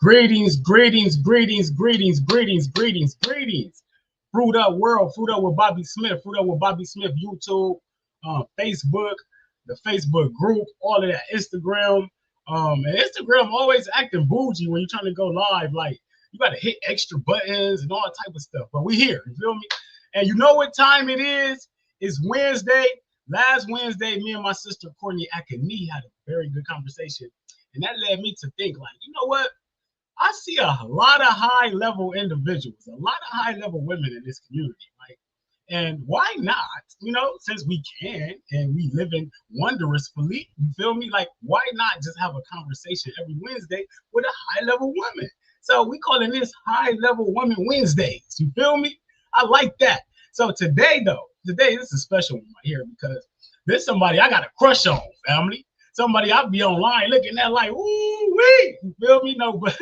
Greetings, greetings, greetings, greetings, greetings, greetings, greetings. Fruit Up World, Fruit Up with Bobby Smith, Fruit Up with Bobby Smith, YouTube, Facebook, the Facebook group, all of that, Instagram. And Instagram always acting bougie when you're trying to go live. Like, you got to hit extra buttons and all that type of stuff. But we here, you feel me? And you know what time it is? It's Wednesday. Last Wednesday, me and my sister, Courtney Akane, had a very good conversation. And that led me to think, like, you know what? I see a lot of high-level individuals, a lot of high-level women in this community, right? And why not? You know, since we can and we live in wondrously, you feel me? Like, why not just have a conversation every Wednesday with a high-level woman? So we calling this High-Level Women Wednesdays. You feel me? I like that. So today, though, this is a special one right here because there's somebody I got a crush on, family. Somebody I'll be online looking at like, ooh, wee, you feel me? No, but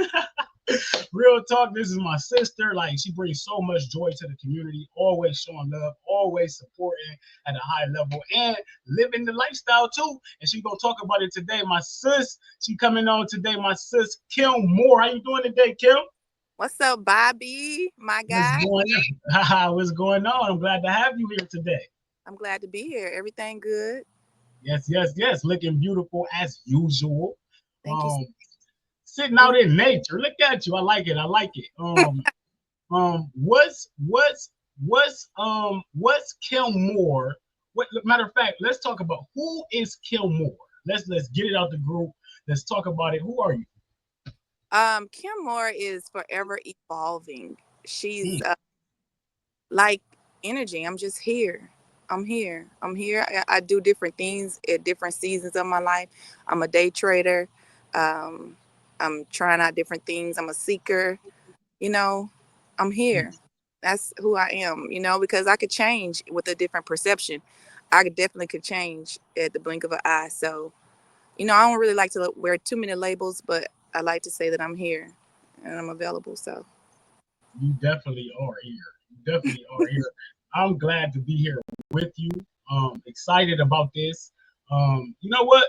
real talk, this is my sister. Like, she brings so much joy to the community, always showing love, always supporting at a high level and living the lifestyle too. And she gonna talk about it today. My sis, she coming on today. My sis, Kim Moore. How you doing today, Kim? What's up, Bobby, my What's guy? going on? What's going on? I'm glad to have you here today. I'm glad to be here. Everything good? Yes, yes, yes. Looking beautiful as usual. Thank you. Um, Sitting out in nature. Look at you. I like it. I like it. What's Kim Moore? Matter of fact, let's talk about who is Kim Moore. Let's get it out the group. Let's talk about it. Who are you? Kim Moore is forever evolving. She's Hmm. like energy. I'm just here. I'm here. I'm here. I do different things at different seasons of my life. I'm a day trader. Um, I'm trying out different things. I'm a seeker. You know, I'm here. That's who I am, because I could change with a different perception. I could change at the blink of an eye. So, I don't really like to wear too many labels, but I like to say that I'm here and I'm available. So, You definitely are here. You definitely are here. I'm glad to be here with you. Excited about this. You know what?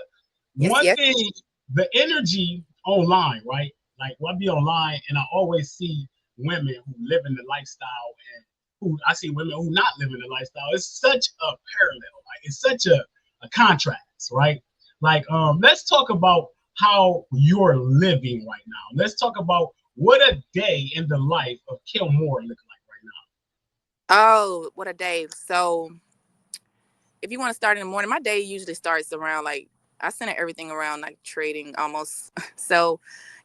yes, One yes. thing, the energy online, right? Like, when I be online and I always see women who live in the lifestyle and who I see women who not live in the lifestyle. It's such a parallel. Like, it's such a contrast, right? Like, let's talk about how you're living right now. Let's talk about what a day in the life of Kim Moore look like right Oh, what a day. So, if you want to start in the morning, my day usually starts around like I center everything around like trading almost. So,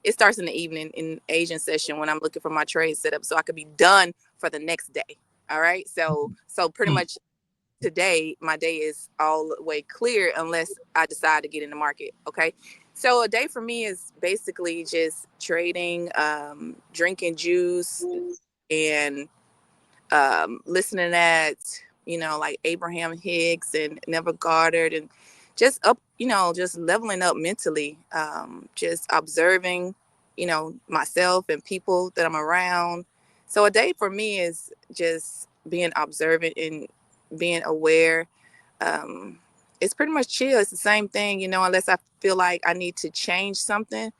it starts in the evening in Asian session when I'm looking for my trade setup so I could be done for the next day. All right. So pretty now. much today my day is all the way clear unless I decide to get in the market. Okay. So a day for me is basically just trading, drinking juice and listening at, like Abraham Hicks and Never Goddard and just up, just leveling up mentally, just observing, myself and people that I'm around. So a day for me is just being observant and being aware. Um, it's pretty much chill. It's the same thing, unless I feel like I need to change something.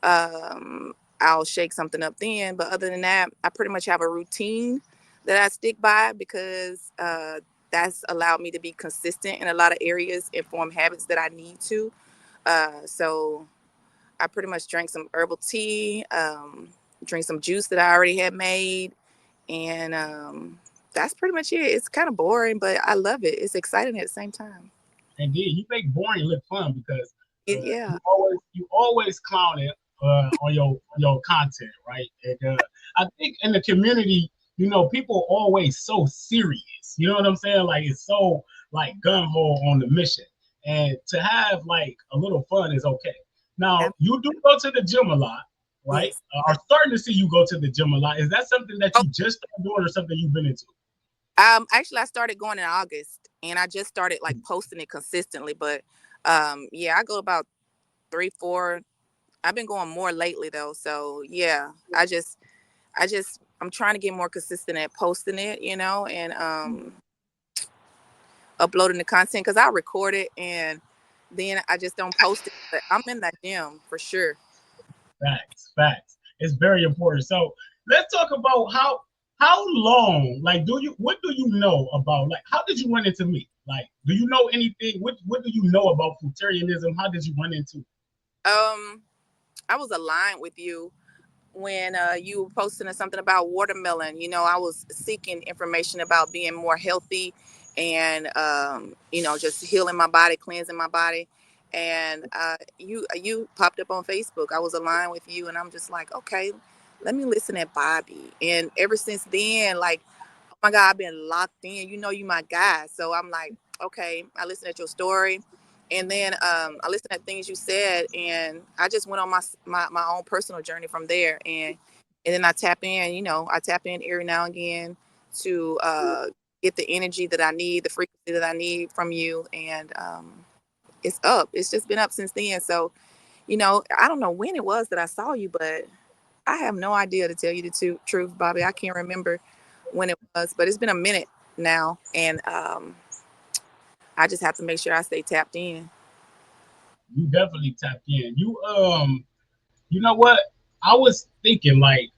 I'll shake something up then. But other than that, I pretty much have a routine that I stick by because that's allowed me to be consistent in a lot of areas and form habits that I need to. So I pretty much drank some herbal tea, drink some juice that I already had made. And that's pretty much it. It's kind of boring, but I love it. It's exciting at the same time. Indeed, you make boring look fun because Yeah. you always clown it on your content, right? And I think in the community, people always so serious. You know what I'm saying? Like, it's so like gun ho on the mission, and to have like a little fun is okay. Now, you do go to the gym a lot, right? Yes. I'm starting to see you go to the gym a lot. Is that something that Oh, you just started doing, or something you've been into? actually, I started going in August, and I just started like posting it consistently. But yeah, I go about 3, 4. I've been going more lately though. So yeah, I'm trying to get more consistent at posting it, and uploading the content because I record it and then I just don't post it. But I'm in that gym for sure. Facts, facts. It's very important. So let's talk about how long, like, what do you know about, like, how did you run into me? Like, do you know anything? What do you know about fruitarianism? How did you run into? Um, I was aligned with you when you were posting something about watermelon. I was seeking information about being more healthy and just healing my body, cleansing my body. And you popped up on Facebook. I was aligned with you, and I'm just like, okay, let me listen at Bobby. And ever since then, like, oh my God, I've been locked in. You my guy. So I'm like, okay, I listened at your story. And then I listened at things you said, and I just went on my own personal journey from there. And then I tap in, I tap in every now and again to get the energy that I need, the frequency that I need from you. And it's up. It's just been up since then. So, I don't know when it was that I saw you, but I have no idea, to tell you the truth, Bobby. I can't remember when it was, but it's been a minute now. And I just have to make sure I stay tapped in. You definitely tapped in. You know what? I was thinking, like,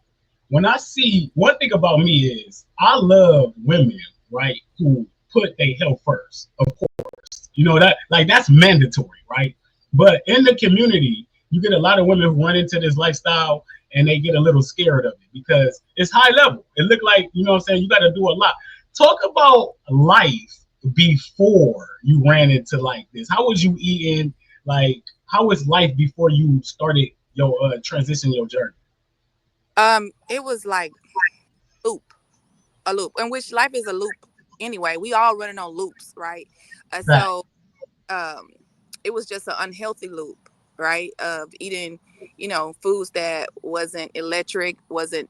when I see, one thing about me is I love women, right, who put their health first, of course. That, like, that's mandatory, right? But in the community, you get a lot of women who run into this lifestyle and they get a little scared of it because it's high level. It look like, what I'm saying, you got to do a lot. Talk about life before you ran into like this. How was you eating? Like, how was life before you started your transition, your journey? It was like loop, a loop, in which life is a loop anyway. We all running on loops, right? Right. So um, it was just an unhealthy loop, right? Of eating, foods that wasn't electric, wasn't,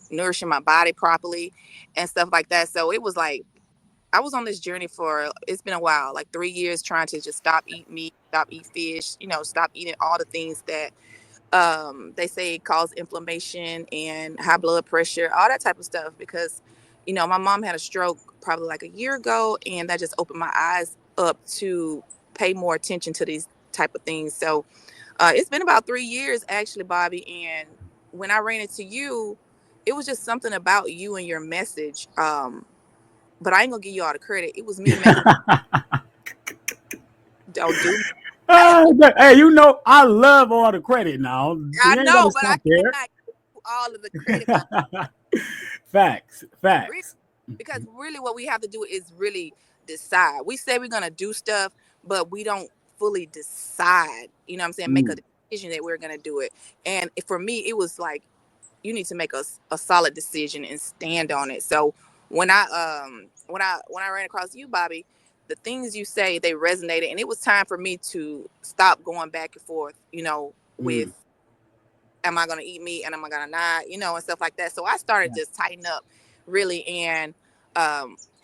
nourishing my body properly and stuff like that. So it was like, I was on this journey it's been a while, like 3 years, trying to just stop eating meat, stop eat fish, stop eating all the things that they say cause inflammation and high blood pressure, all that type of stuff. Because, my mom had a stroke probably like a year ago, and that just opened my eyes up to pay more attention to these type of things. So it's been about 3 years actually, Bobby. And when I ran into you, it was just something about you and your message. But I ain't gonna give you all the credit. It was me making. Don't do me. Hey, I love all the credit now. I We ain't gonna know, but I stop there. cannot give you all of the credit, Bobby. Facts, Really, facts. because really what we have to do is really decide. We say we're gonna do stuff, but we don't fully decide. You know what I'm saying? Make a Mm, decision that we're gonna do it. And for me, it was like, you need to make a solid decision and stand on it. So when I ran across you, Bobby, the things you say, they resonated, and it was time for me to stop going back and forth, with, mm, am I gonna eat meat and am I gonna not, and stuff like that. So I started just tighten up, really. And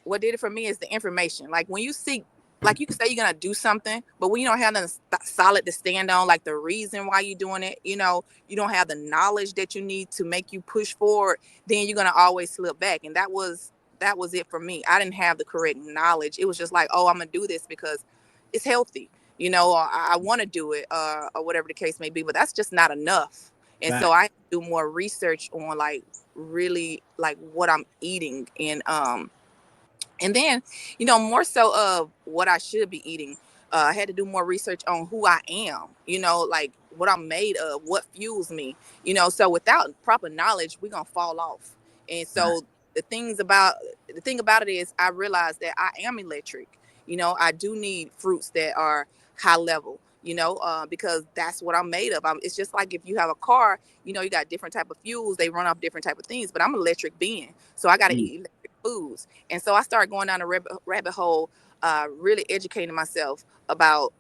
what did it for me is the information. Like, when you seek, like, you can say you're gonna do something, but when you don't have nothing solid to stand on, like the reason why you're doing it, you don't have the knowledge that you need to make you push forward, then you're gonna always slip back. And that was it for me. I didn't have the correct knowledge. It was just like, oh, I'm gonna do this because it's healthy, or I want to do it, or whatever the case may be. But that's just not enough. And so facts. I do more research on, like, really, like, what I'm eating. And then, more so of what I should be eating. I had to do more research on who I am, like what I'm made of, what fuels me, so without proper knowledge, we're going to fall off. And Facts. so the thing about it is, I realized that I am electric. I do need fruits that are high level, because that's what I'm made of. It's just like if you have a car, you got different type of fuels, they run off different type of things, but I'm an electric being. So I got to Mm, eat electric foods. And so I started going down a rabbit hole, really educating myself about,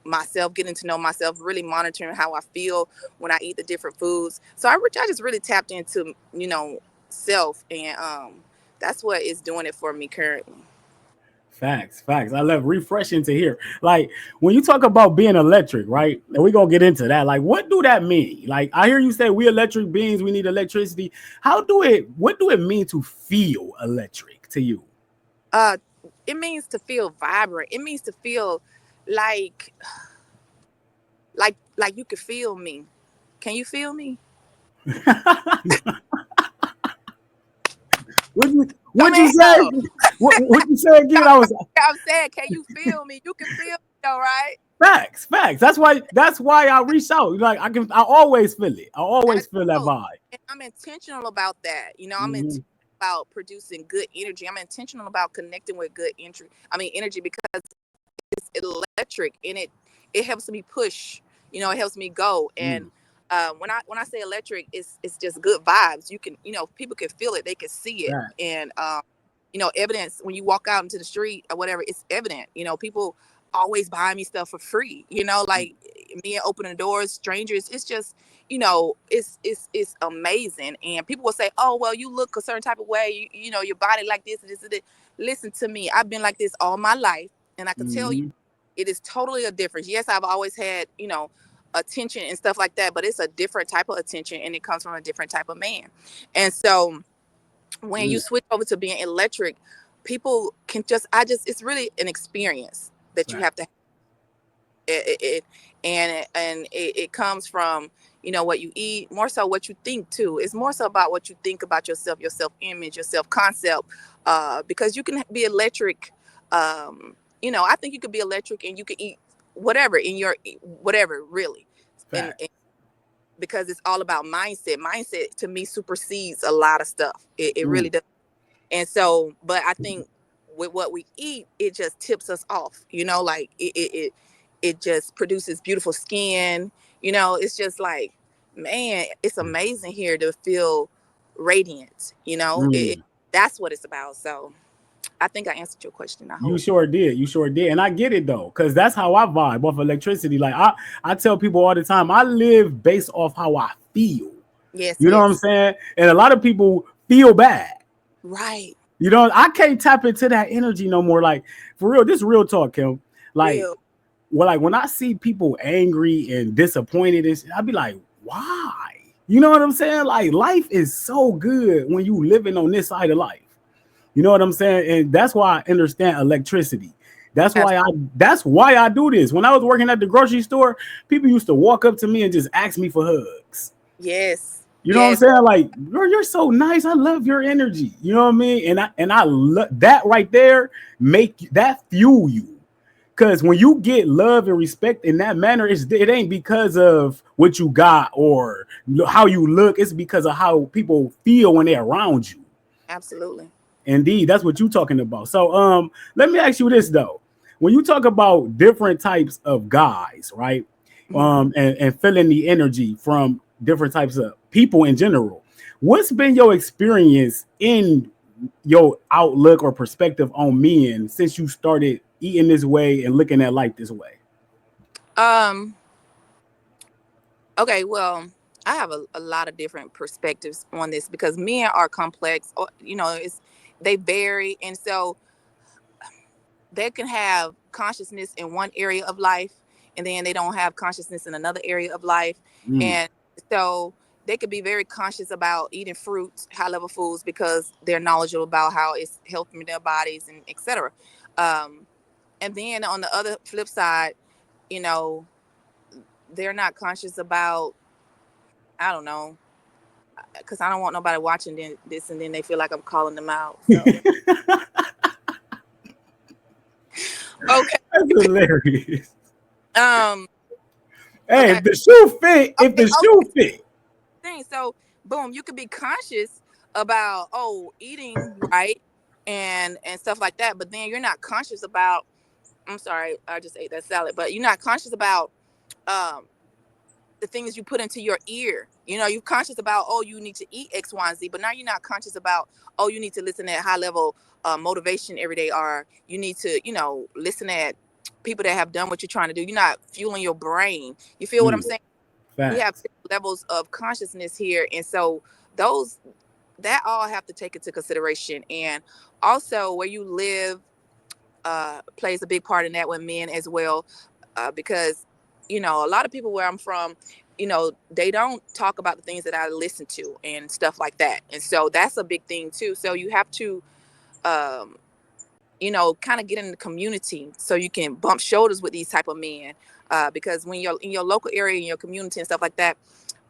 myself, getting to know myself, really monitoring how I feel when I eat the different foods. So I just really tapped into, self. And that's what is doing it for me currently. facts, facts. I love refreshing to hear. Like, when you talk about being electric, right? And we're gonna get into that. Like, what do that mean? Like, I hear you say we electric beings, we need electricity. What do it mean to feel electric to you? Uh, it means to feel vibrant. It means to feel like you could feel me. Can you feel me? What'd you say? What you say again? I was I'm saying, can you feel me? You can feel me, though, right? facts. That's why I reach out. Like I always feel it. I always That's feel that dope. vibe. And I'm intentional about that. You know, I'm Mm-hmm. intentional about producing good energy. I'm intentional about connecting with good energy because it's electric and it helps me push. You know, it helps me go. And when I say electric, it's just good vibes. You can, people can feel it, they can see it, Facts. and evidence when you walk out into the street or whatever, it's evident. People always buy me stuff for free. Like me opening doors, strangers. It's just, it's amazing. And people will say, "Oh, well, you look a certain type of way. Your body like this and this and this." Listen to me. I've been like this all my life, and I can tell you, Mm-hmm. it is totally a difference. Yes, I've always had, attention and stuff like that, but it's a different type of attention, and it comes from a different type of man. And so when you switch over to being electric, people can it's really an experience that you Facts. have to have. It comes from, what you eat, more so what you think too. It's more so about what you think about yourself, your self-image, your self-concept, because you can be electric. I think you could be electric and you can eat whatever in your whatever, really. And Facts. because it's all about mindset to me supersedes a lot of stuff. It really does. And so, but I think with what we eat, it just tips us off, like it just produces beautiful skin. It's just like, man, it's amazing here to feel radiant. That's what it's about. So I think I answered your question, I You hope. sure did. You sure did. And I get it though, because that's how I vibe off electricity. Like I tell people all the time, I live based off how I feel. Yes, You know what I'm yes. saying? And a lot of people feel bad. Right. I can't tap into that energy no more. Like for real, this real talk, Kim. Like, Real. when I see people angry and disappointed, I'd be like, why? You know what I'm saying? Like life is so good when you living on this side of life. You know what I'm saying? And that's why I understand electricity. That's why I do this. When I was working at the grocery store, people used to walk up to me and just ask me for hugs. Yes. You know what I'm Yes. saying? Like, you're so nice. I love your energy. You know what I mean? And I love that right there. Make that fuel you. Because when you get love and respect in that manner, it ain't because of what you got or how you look. It's because of how people feel when they're around you. Absolutely. Indeed, that's what you're talking about. So, let me ask you this though: when you talk about different types of guys, right, Mhm. and feeling the energy from different types of people in general, what's been your experience in your outlook or perspective on men since you started eating this way and looking at life this way? Um. Okay. Well, I have a lot of different perspectives on this because men are complex. Or, they vary, and so they can have consciousness in one area of life, and then they don't have consciousness in another area of life. Mm, And so they could be very conscious about eating fruits, high level foods, because they're knowledgeable about how it's helping their bodies and etc. um, and then on the other flip side, you know they're not conscious about, I don't know, because I don't want nobody watching this and then they feel like I'm calling them out. So okay. that's hilarious. um Hey, okay. if the shoe fit, if Okay. the shoe fit. Thing. So boom, you could be conscious about, eating right and stuff like that, but then you're not conscious about, I'm sorry, I just ate that salad, but you're not conscious about um the things you put into your ear. You're conscious about, you need to eat X, Y, and Z, but now you're not conscious about, you need to listen at high level motivation every day, or you need to, listen at people that have done what you're trying to do. You're not fueling your brain. You feel what I'm Mm, saying? We have facts. levels of consciousness here, and so those that all have to take into consideration. And also where you live plays a big part in that with men as well, because a lot of people where I'm from, they don't talk about the things that I listen to and stuff like that, and so that's a big thing too. So you have to um kind of get in the community so you can bump shoulders with these type of men. Because when you're in your local area, in your community and stuff like that,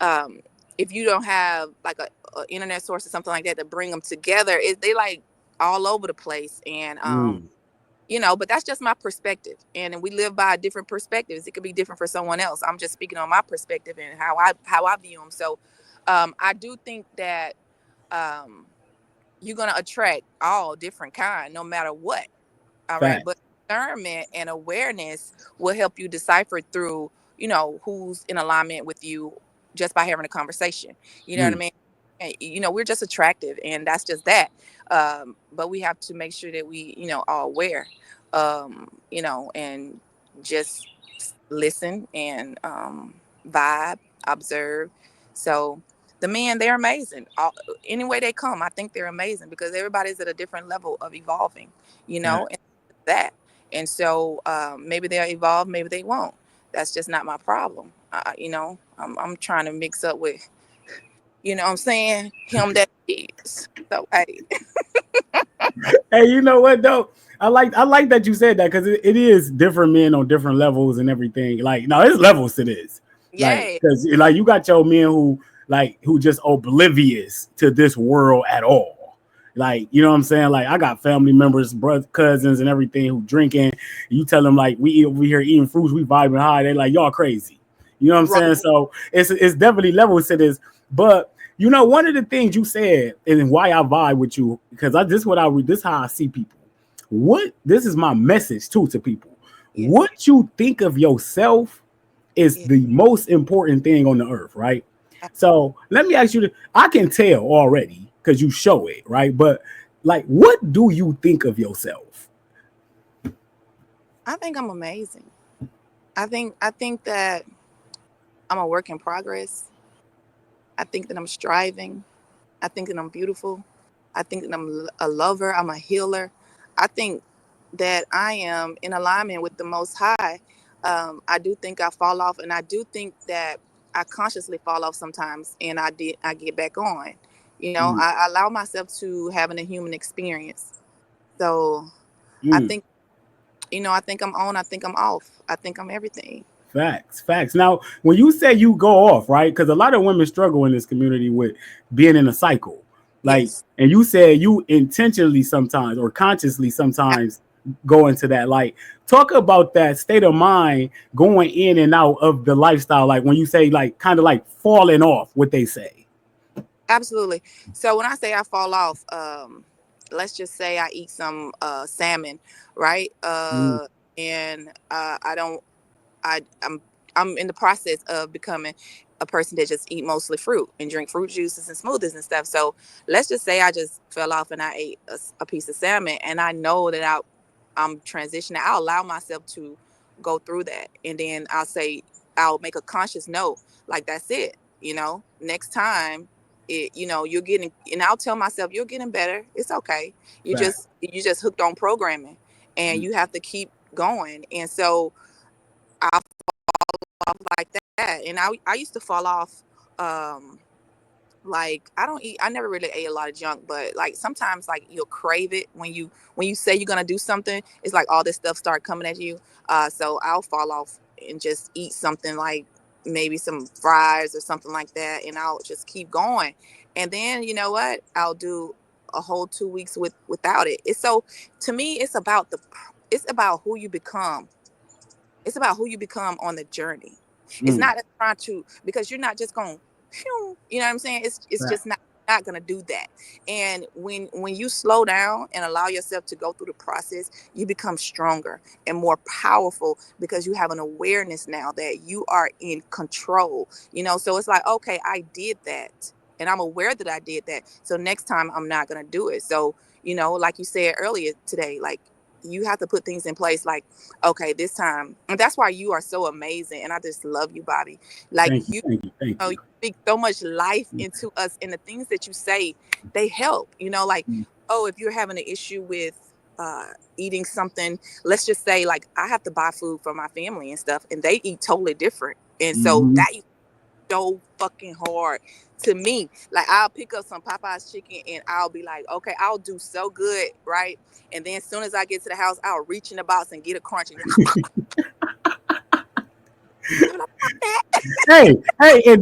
um, if you don't have like a internet source or something like that to bring them together, they like all over the place. And Mm. but that's just my perspective, and we live by different perspectives. It could be different for someone else. I'm just speaking on my perspective and how I view them. So I do think that um, you're gonna attract all different kind, no matter what. All right. Fact. But discernment and awareness will help you decipher through, who's in alignment with you just by having a conversation. You know what I Mm. mean? And, we're just attractive, and that's just that. But we have to make sure that we, are aware, and just listen and vibe, observe. So the men, they're amazing. Any way they come, I think they're amazing because everybody's at a different level of evolving, Fact. and that. And so maybe they'll evolve, maybe they won't. That's just not my problem. I'm trying to mix up with, what I'm saying, him that is. So hey, Hey, you know what though? I like that you said that because it is different men on different levels and everything. Like, no, there's levels to this. Like, yay, because like you got your men who just oblivious to this world at all. Like, you know what I'm saying? Like, I got family members, brothers, cousins, and everything who drinking. You tell them like we here eating fruits, we vibing high. They like y'all crazy. You know what I'm right? saying? So it's definitely levels to this, but one of the things you said and why I vibe with you because this is how I see people. What this is my message too to people. Yes, What you think of yourself is yes. the most important thing on the earth, right? So let me ask you. I can tell already because you show it, right? But like, what do you think of yourself? I think I'm amazing. I think that I'm a work in progress. I think that I'm striving. I think that I'm beautiful. I think that I'm a lover. I'm a healer. I think that I am in alignment with the Most High. I do think I fall off, and I do think that I consciously fall off sometimes, and I get back on. Mm, I allow myself to having a human experience. So I mm. think, I think I'm on. I think I'm off. I think I'm everything. Facts, facts. Now, when you say you go off, right? Because a lot of women struggle in this community with being in a cycle. Like, Yes. and you said you intentionally sometimes or consciously sometimes go into that. Like, talk about that state of mind going in and out of the lifestyle. Like, when you say, like, kind of like falling off, what they say. Absolutely. So when I say I fall off, let's just say I eat some salmon, right? Mm, And I don't. I'm in the process of becoming a person that just eat mostly fruit and drink fruit juices and smoothies and stuff. So let's just say I just fell off and I ate a piece of salmon, and I know that I'm transitioning. I'll allow myself to go through that, and then I'll make a conscious note, like that's it. Next time, you're getting, and I'll tell myself you're getting better. It's okay. fact. You just hooked on programming, and Mm, you have to keep going. And so I off like that. And I used to fall off. Um, like I never really ate a lot of junk, but like sometimes like you'll crave it when you say you're gonna do something. It's like all this stuff start coming at you. So I'll fall off and just eat something like maybe some fries or something like that, and I'll just keep going. And then you know what? I'll do a whole 2 weeks without it. It's so to me, it's about who you become. It's about who you become on the journey. It's mm, not trying to, because you're not just going, you know what I'm saying? It's fact. just not going to do that. And when you slow down and allow yourself to go through the process, you become stronger and more powerful because you have an awareness now that you are in control. So it's like, okay, I did that. And I'm aware that I did that. So next time I'm not going to do it. So, like you said earlier today, like you have to put things in place like, okay, this time. And that's why you are so amazing. And I just love you, Bobby. Like Thank you, thank you, thank you you. speak so much life into us, and the things that you say, they help. Like, Mm, oh, if you're having an issue with eating something, let's just say like I have to buy food for my family and stuff, and they eat totally different. And so mhm. so fucking hard to me. Like, I'll pick up some Popeye's chicken and I'll be like, okay, I'll do so good, right? And then as soon as I get to the house, I'll reach in the box and get a crunch and I'm like,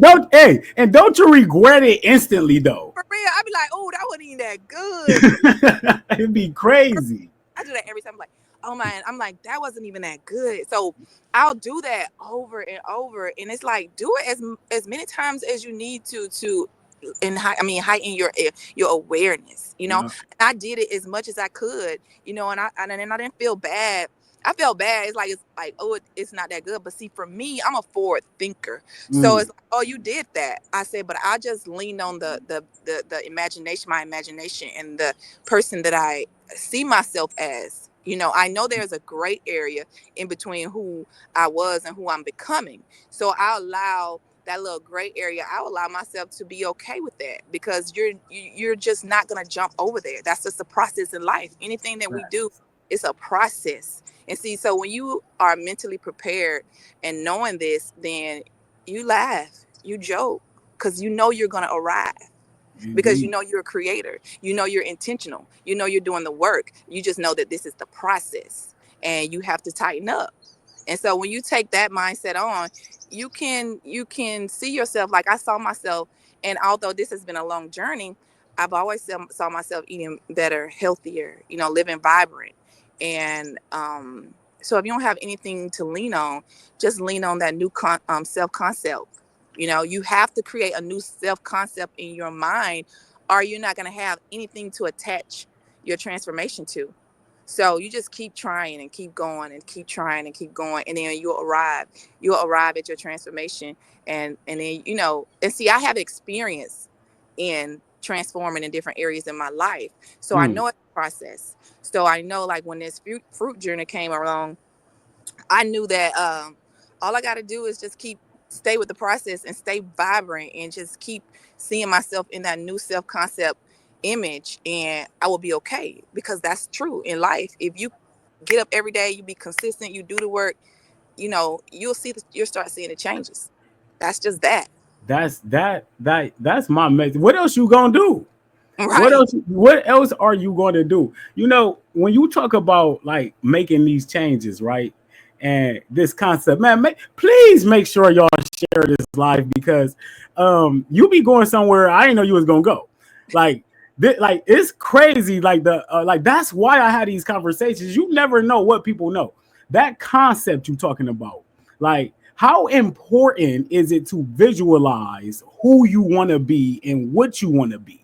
fuck that. And don't you regret it instantly though? For real. I'll be like, oh, that wasn't even that good. It'd be crazy. I do that every time. I'm like, oh man, I'm like, that wasn't even that good. So I'll do that over and over. And it's like, do it as many times as you need to and heighten your awareness, you know. Yeah. And I did it as much as I could, you know, and I didn't feel bad. I felt bad. It's like, oh, it's not that good. But see, for me, I'm a forward thinker. So Mm. it's like, oh, you did that. I said, but I just leaned on the imagination, my imagination, and the person that I see myself as. You know, I know there's a great area in between who I was and who I'm becoming. So I allow that little gray area. I allow myself to be okay with that, because you're just not gonna jump over there. That's just a process in life. Anything that we do, it's a process. And see, so when you are mentally prepared and knowing this, then you laugh, you joke, because you know you're gonna arrive, because you Indeed. know you're a creator, you know you're intentional, you know you're doing the work, you just know that this is the process and you have to tighten up. And so when you take that mindset on, you can see yourself like I saw myself. And although this has been a long journey, I've always saw myself eating better, healthier, you know, living vibrant. And so if you don't have anything to lean on, just lean on that new self concept. You know, you have to create a new self concept in your mind, or you're not going to have anything to attach your transformation to. So you just keep trying and keep going and keep trying and keep going, and then you'll arrive. You'll arrive at your transformation, and then, you know, and see, I have experience in transforming in different areas in my life, so I Mm. know it's a process. So I know, like, when this fruit journey came along, I knew that all I got to do is just stay with the process and stay vibrant and just keep seeing myself in that new self concept image, and I will be okay, because that's true in life. If you get up every day, you be consistent, you do the work, you know, you'll start seeing the changes. That's just that. That's my message. What else you gonna do? What Right. else? What else are you going to do? You know, when you talk about like making these changes, right? And this concept, man, please make sure y'all share this live, because you be going somewhere I didn't know you was gonna go. Like, like it's crazy. Like like that's why I had these conversations. You never know what people know. That concept you talking about, like. How important is it to visualize who you want to be and what you want to be?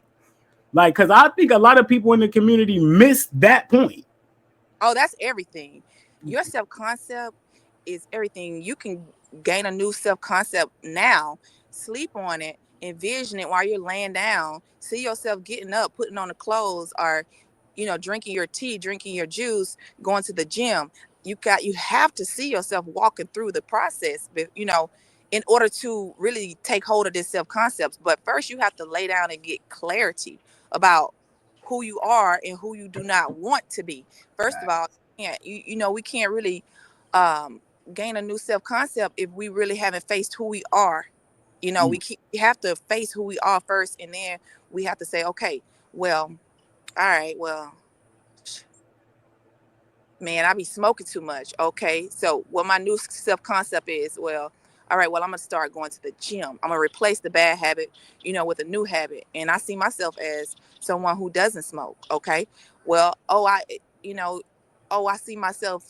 Like, because I think a lot of people in the community miss that point. Oh, that's everything. Your self concept is everything. You can gain a new self concept now, sleep on it, envision it while you're laying down, see yourself getting up, putting on the clothes, or, you know, drinking your tea, drinking your juice, going to the gym. You have to see yourself walking through the process, you know, in order to really take hold of this self concept. But first, you have to lay down and get clarity about who you are and who you do not want to be. First of all, you know, we can't really um, gain a new self concept if we really haven't faced who we are. You know, Mm. we have to face who we are first, and then we have to say, okay, well, all right, well, man, I be smoking too much. Okay. So what my new self concept is, well, all right, well, I'm gonna start going to the gym. I'm gonna replace the bad habit, you know, with a new habit. And I see myself as someone who doesn't smoke. Okay. Well, you know, I see myself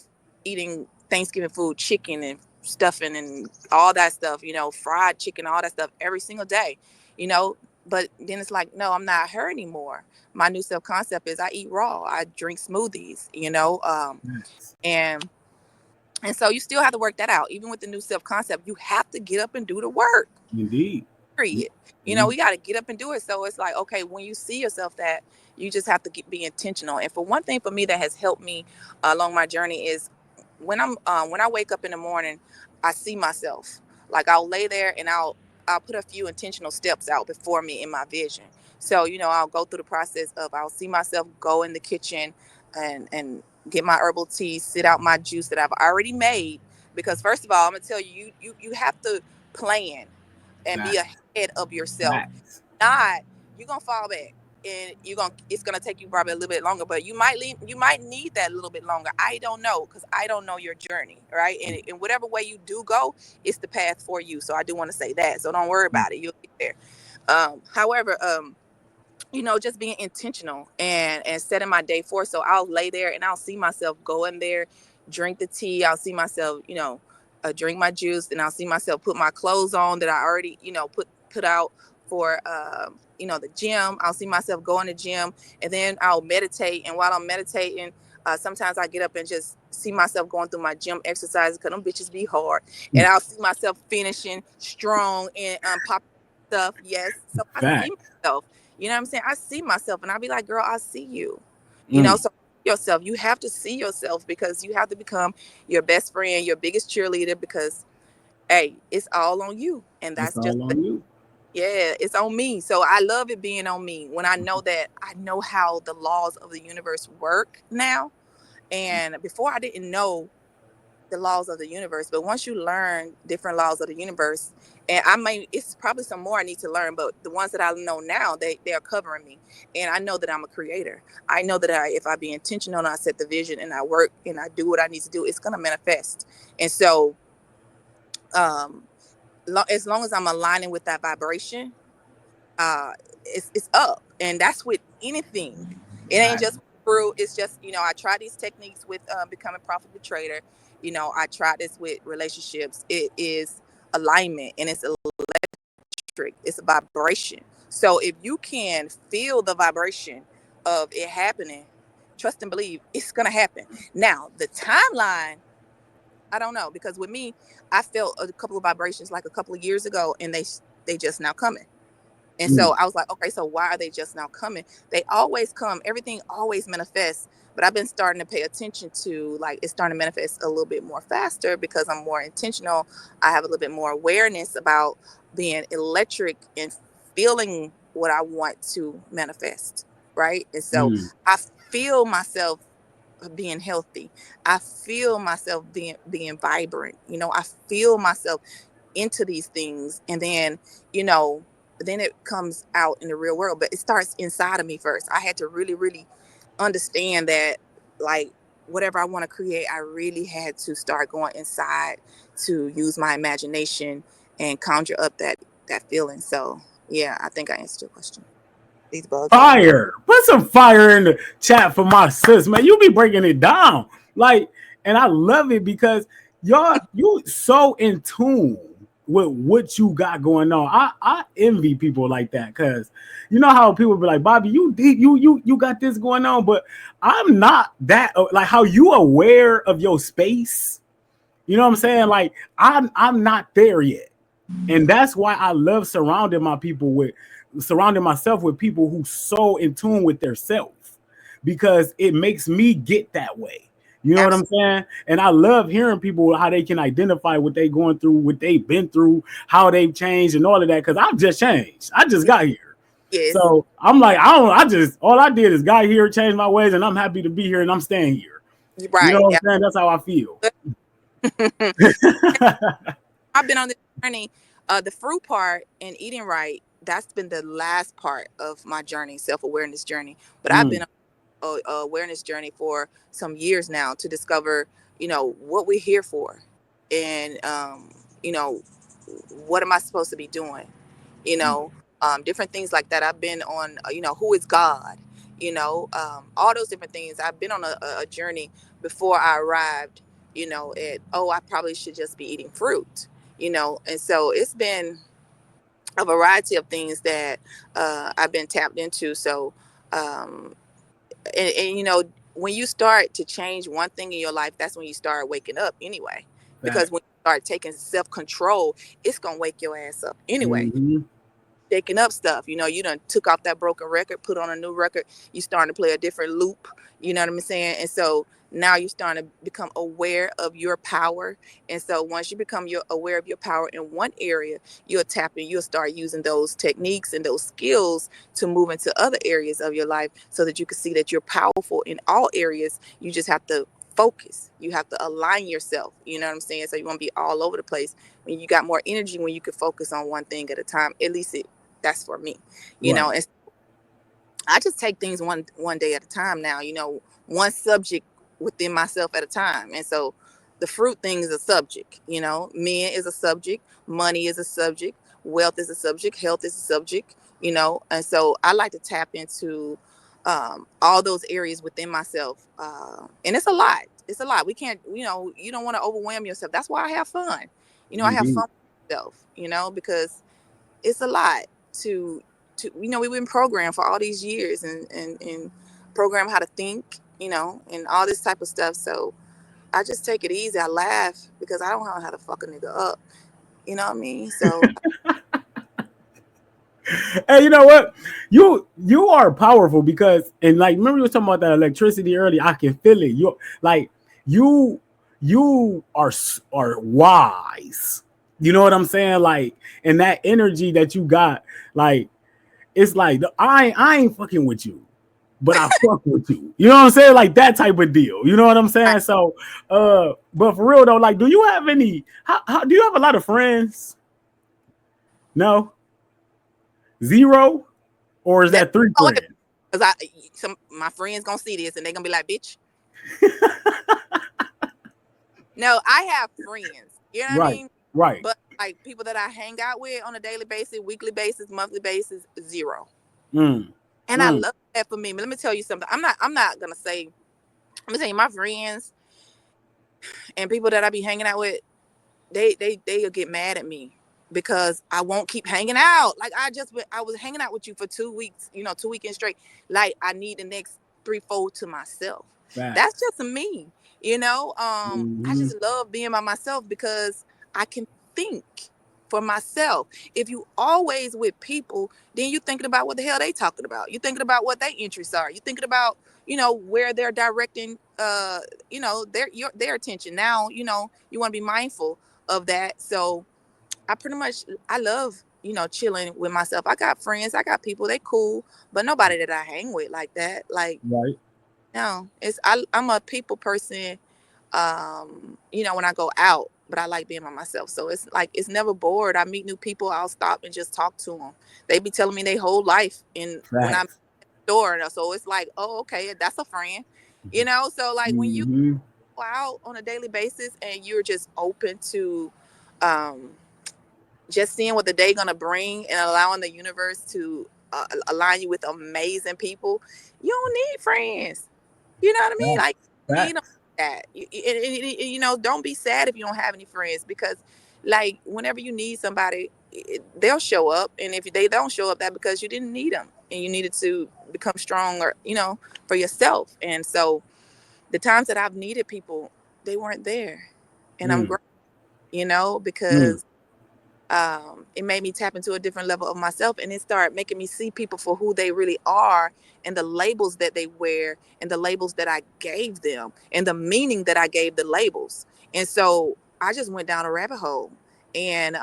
eating Thanksgiving food, chicken and stuffing and all that stuff, you know, fried chicken, all that stuff every single day, you know. But then it's like, no, I'm not her anymore. My new self concept is I eat raw. I drink smoothies, you know, Yes. and so you still have to work that out. Even with the new self concept, you have to get up and do the work. Indeed. Period. You know, Mm. we got to get up and do it. So it's like, okay, when you see yourself that, you just have to be intentional. And for one thing, for me, that has helped me along my journey is when I wake up in the morning, I see myself. Like, I'll lay there and I'll put a few intentional steps out before me in my vision. So, you know, I'll go through the process of, I'll see myself go in the kitchen and get my herbal tea, sit out my juice that I've already made. Because first of all, I'm gonna tell you, you have to plan. and be Facts. ahead of yourself. Facts. Not, you're gonna fall back, and it's gonna take you probably a little bit longer, but you might need that a little bit longer. I don't know, because I don't know your journey, right? And in whatever way you do go, it's the path for you. So I do want to say that. So don't worry about it. You'll get there. However, just being intentional and setting my day forth. So I'll lay there and I'll see myself go in there, drink the tea. I'll see myself, drink my juice, and I'll see myself put my clothes on that I already, put out for, the gym. I'll see myself go in the gym, and then I'll meditate. And while I'm meditating, sometimes I get up and just see myself going through my gym exercises, because them bitches be hard. And I'll see myself finishing strong and popping stuff. Yes. So I see Facts. myself. You know what I'm saying? I see myself, and I'll be like, girl, I see you. Mm. So yourself, you have to see yourself, because you have to become your best friend, your biggest cheerleader, because, hey, it's all on you. And It's that's just, all on you. yeah, it's on me. So I love it being on me when I know that I know how the laws of the universe work now. And before, I didn't know the laws of the universe, but once you learn different laws of the universe, and it's probably some more I need to learn, but the ones that I know now, they are covering me. And I know that I'm a creator. I know that if I be intentional and I set the vision and I work and I do what I need to do, it's going to manifest. And so um as long as I'm aligning with that vibration, it's up. And that's with anything. It ain't Facts. just through. It's just, I try these techniques with becoming a profitable trader. I try this with relationships. It is alignment, and it's electric. It's a vibration. So if you can feel the vibration of it happening, trust and believe it's gonna happen. Now the timeline, I don't know, because with me, I felt a couple of vibrations like a couple of years ago, and they just now coming. And Mm. so I was like, okay, so why are they just now coming? They always come. Everything always manifests. But I've been starting to pay attention to, like, it's starting to manifest a little bit more faster because I'm more intentional. I have a little bit more awareness about being electric and feeling what I want to manifest. Right. And so Mm. I feel myself being healthy. I feel myself being vibrant. I feel myself into these things, and then then it comes out in the real world, but it starts inside of me first. I had to really, really understand that, like, whatever I want to create, I really had to start going inside to use my imagination and conjure up that feeling. So yeah, I think I answered your question. These bugs are annoying. Fire. Put some fire in the chat for my sis, man. You be breaking it down. Like, and I love it because you so in tune with what you got going on. I envy people like that, because you know how people be like, Bobby, you got this going on, but I'm not that, like, how you aware of your space. You know what I'm saying? Like, I'm not there yet. And that's why I love surrounding myself with people who so in tune with their self, because it makes me get that way. You know what I'm Absolutely. saying? And I love hearing people how they can identify what they going through, what they've been through, how they've changed, and all of that. Because I've just changed. I just got here. Yes. So I'm like, all I did is got here, changed my ways, and I'm happy to be here, and I'm staying here. You're You know right. what I'm Yeah. saying? That's how I feel. I've been on this journey. The fruit part and eating right, that's been the last part of my journey, self-awareness journey. But I've Mm. been on a awareness journey for some years now to discover, what we're here for. And, you know, what am I supposed to be doing? Different things like that. I've been on, who is God? All those different things. I've been on a journey before I arrived, at, oh, I probably should just be eating fruit, and so it's been a variety of things that I've been tapped into. So, um, and when you start to change one thing in your life, that's when you start waking up anyway. Because Fact. when you start taking self control, it's gonna wake your ass up anyway. Mm-hmm. Shaking up stuff. You done took off that broken record, put on a new record. You starting to play a different loop. You know what I'm saying? And so now you're starting to become aware of your power. And so once you become aware of your power in one area, you'll start using those techniques and those skills to move into other areas of your life, so that you can see that you're powerful in all areas. You just have to focus. You have to align yourself. You know what I'm saying? So you want to be all over the place. When you got more energy, when you can focus on one thing at a time. At least that's for me. You know, Right. and I just take things one day at a time now, one subject within myself at a time. And so the fruit thing is a subject, men is a subject, money is a subject, wealth is a subject, health is a subject, and so I like to tap into all those areas within myself. And it's a lot. It's a lot. We can't, you don't want to overwhelm yourself. That's why I have fun. I have Indeed. fun with myself, because it's a lot to we've been programmed for all these years and program how to think, and all this type of stuff. So I just take it easy. I laugh because I don't know how to fuck a nigga up. You know what I mean? So Hey, you know what? You are powerful because, and like, remember you were talking about that electricity earlier. I can feel it. You like you you are wise. You know what I'm saying? Like, and that energy that you got, like, it's like I ain't fucking with you, but I fuck with you. You know what I'm saying? Like that type of deal. You know what I'm saying? So, but for real though, like, do you have any? How do you have a lot of friends? No, zero, or is that's that three friends? because some my friends gonna see this and they're gonna be like, bitch. No, I have friends. You know what I Right, mean? right. But like people that I hang out with on a daily basis, weekly basis, monthly basis, zero. Mm, And I mm, love that for me. But let me tell you something. I'm not gonna say, let me tell you, my friends and people that I be hanging out with, they'll get mad at me because I won't keep hanging out. Like I was hanging out with you for 2 weeks, 2 weekends straight. Like I need the next 3, 4 to myself. That's facts. just me, I Mm-hmm. just love being by myself because I can think for myself. If you always with people, then you thinking about what the hell they talking about. You thinking about what their interests are. You thinking about, where they're directing their attention. Now, you want to be mindful of that. So I love, chilling with myself. I got friends, I got people, they cool, but nobody that I hang with like that. Like, Right. no, I'm a people person, when I go out, but I like being by myself. So it's like, it's never bored. I meet new people, I'll stop and just talk to them. They be telling me their whole life. And when I'm Facts. door, so it's like, oh, okay, that's a friend, so like when you Mm-hmm. go out on a daily basis and you're just open to um just seeing what the day gonna bring and allowing the universe to align you with amazing people, you don't need friends. You know what I mean? Facts. Like, you need them Facts. like that. Don't be sad if you don't have any friends because, like, whenever you need somebody, they'll show up. And if they don't show up, that because you didn't need them and you needed to become stronger, for yourself. And so the times that I've needed people, they weren't there, and I'm Mm, grateful, mm. because it made me tap into a different level of myself, and it started making me see people for who they really are, and the labels that they wear, and the labels that I gave them, and the meaning that I gave the labels. And so I just went down a rabbit hole, and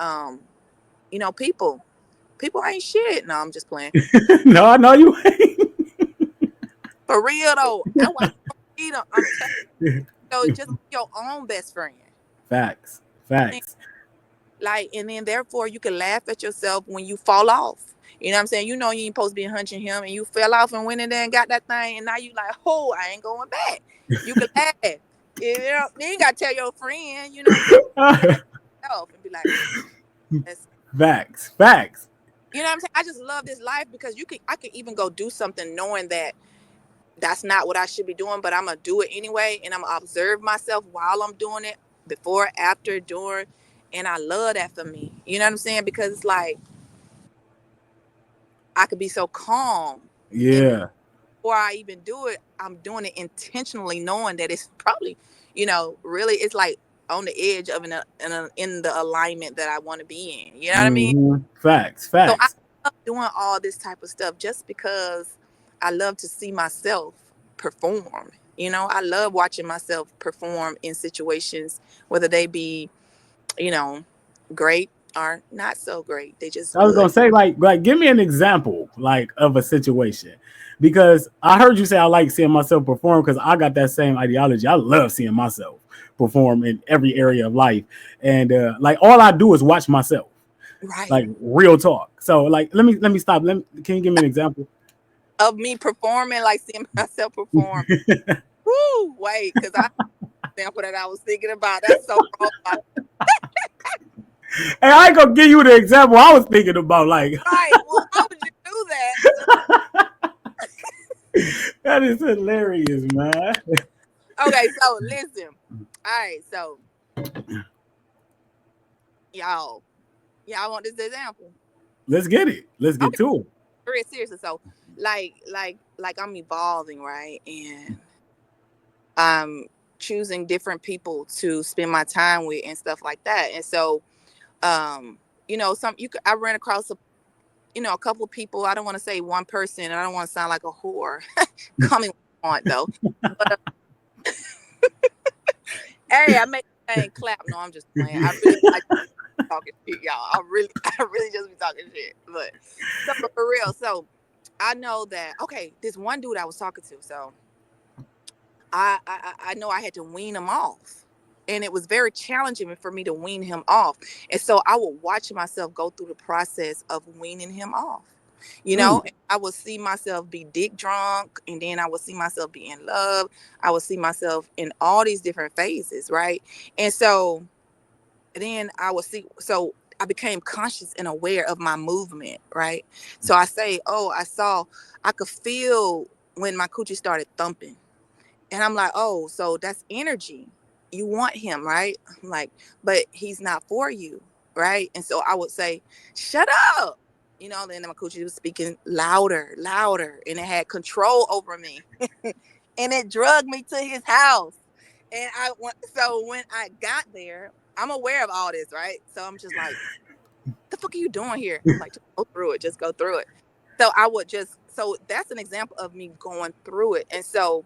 people ain't shit. No, I'm just playing. No, I know you ain't. For real though, I don't need them. I'm telling you, so just be your own best friend. Facts. I think, Facts. like, and then therefore you can laugh at yourself when you fall off. You know what I'm saying? You know you ain't supposed to be hunching him, and you fell off and went in there and got that thing, and now you like, oh, I ain't going back. You can laugh. You ain't gotta tell your friend. You know what I'm saying? Laugh at yourself and be like, that's, Facts. Facts. you know what I'm saying? I just love this life because I can even go do something knowing that that's not what I should be doing, but I'm gonna do it anyway, and I'm gonna observe myself while I'm doing it, before, after, during, and I love that for me. You know what I'm saying? Because it's like I could be so calm, and Yeah. before I even do it, I'm doing it intentionally, knowing that it's probably, really, it's like on the edge of in the alignment that I want to be in. You know what I mean? Mm-hmm. Facts. So I Facts. love doing all this type of stuff just because I love to see myself perform. I love watching myself perform in situations, whether they be, you know, great are not so great. They just I was good. gonna say, like, give me an example, like, of a situation, because I heard you say I like seeing myself perform because I got that same ideology. I love seeing myself perform in every area of life, and like all I do is watch myself, Right. like real talk. So, like, let me stop. Can you give me an example? Of me performing, like seeing myself perform. Woo, wait, because I example that I was thinking about. That's so wrong. Hey, I ain't gonna give you the example I was thinking about. Like, Right. Well, why would you do that? that is hilarious, man. Okay, so listen. All right, so y'all, y'all want this example? Let's get it. Let's get Okay, to it. very seriously. So, like I'm evolving, right? And I'm choosing different people to spend my time with and stuff like that. And so, um, I ran across a couple of people. I don't want to say one person, and I don't want to sound like a whore. Coming on though. But hey, I make the thing clap. No, I'm just playing. I really like talking shit, y'all. I really just be talking shit. But for real, so I know that this one dude I was talking to, so I know I had to wean him off. And it was very challenging for me to wean him off. And so I would watch myself go through the process of weaning him off. Mm. I would see myself be dick drunk, and then I would see myself be in love. I would see myself in all these different phases, right? And so then I became conscious and aware of my movement, right? So I could feel when my coochie started thumping. And I'm like, oh, so that's energy. You want him, right? I'm like, but he's not for you, right? And so I would say, shut up. Then my coochie was speaking louder, louder, and it had control over me. And it drugged me to his house. And so when I got there, I'm aware of all this, right? So I'm just like, the fuck are you doing here? I'm like, just go through it, just go through it. So that's an example of me going through it. And so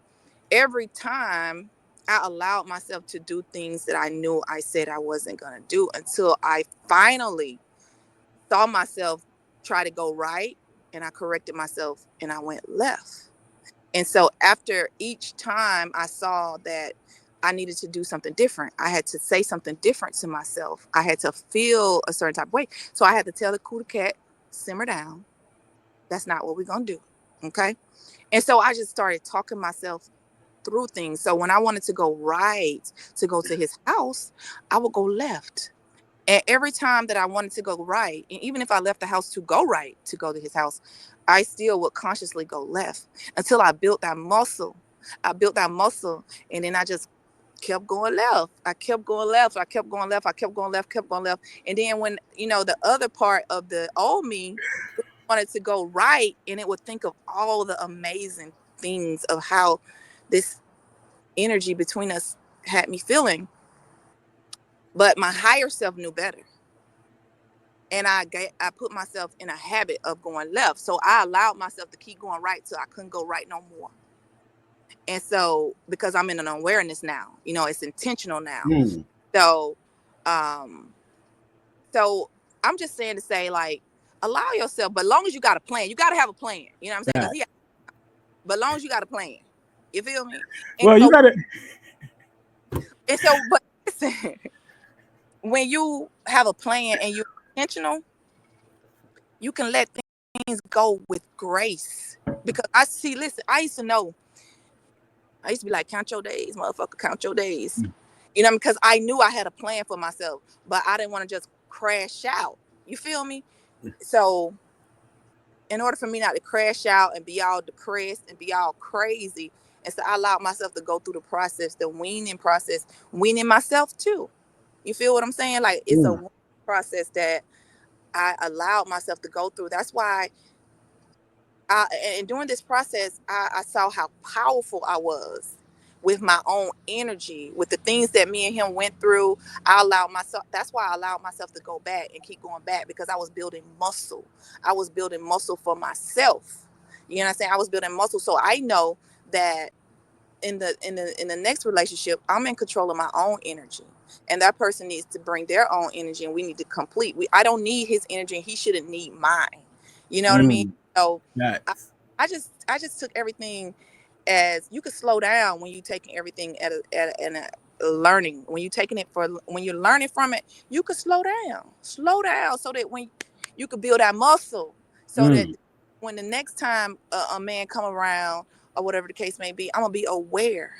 every time I allowed myself to do things that I knew I said I wasn't going to do until I finally saw myself try to go right, and I corrected myself and I went left. And so after each time I saw that I needed to do something different, I had to say something different to myself. I had to feel a certain type of way. So I had to tell the cootie cat, simmer down. That's not what we're going to do. Okay. And so I just started talking myself through things. So when I wanted to go right to go to his house, I would go left. And every time that I wanted to go right, and even if I left the house to go right to go to his house, I still would consciously go left until I built that muscle. I built that muscle, and then I just kept going left. I kept going left. I kept going left. I kept going left, kept going left. And then when, the other part of the old me wanted to go right, and it would think of all the amazing things of how this energy between us had me feeling. But my higher self knew better. And I put myself in a habit of going left. So I allowed myself to keep going right till I couldn't go right no more. And so because I'm in an awareness now, it's intentional now. Mm. So um so I'm just saying to say, like, allow yourself, but long as you got a plan, you got to have a plan. You know what I'm saying? Right. Because but long as you got a plan, you feel me? And Well, you so got to. but listen, when you have a plan and you're intentional, you can let things go with grace. Because listen, I used to be like, count your days, motherfucker, count your days. Because I knew I had a plan for myself, but I didn't want to just crash out. You feel me? So in order for me not to crash out and be all depressed and be all crazy, and so I allowed myself to go through the process, the weaning process, weaning myself too. You feel what I'm saying? Like, it's a Mm. process that I allowed myself to go through. That's why and during this process, I saw how powerful I was with my own energy, with the things that me and him went through. That's why I allowed myself to go back and keep going back, because I was building muscle. I was building muscle for myself. You know what I'm saying? I was building muscle. So I know that in the next relationship, I'm in control of my own energy, and that person needs to bring their own energy, and we need to complete. I don't need his energy, and he shouldn't need mine. You know what I mean? Mm, So I, that's I just took everything as you could slow down when you taking everything at a learning. When you taking it for when you're learning from it, you could slow down, so that when you could build that muscle, so that mm, when the next time a man come around or whatever the case may be, I'm gonna be aware.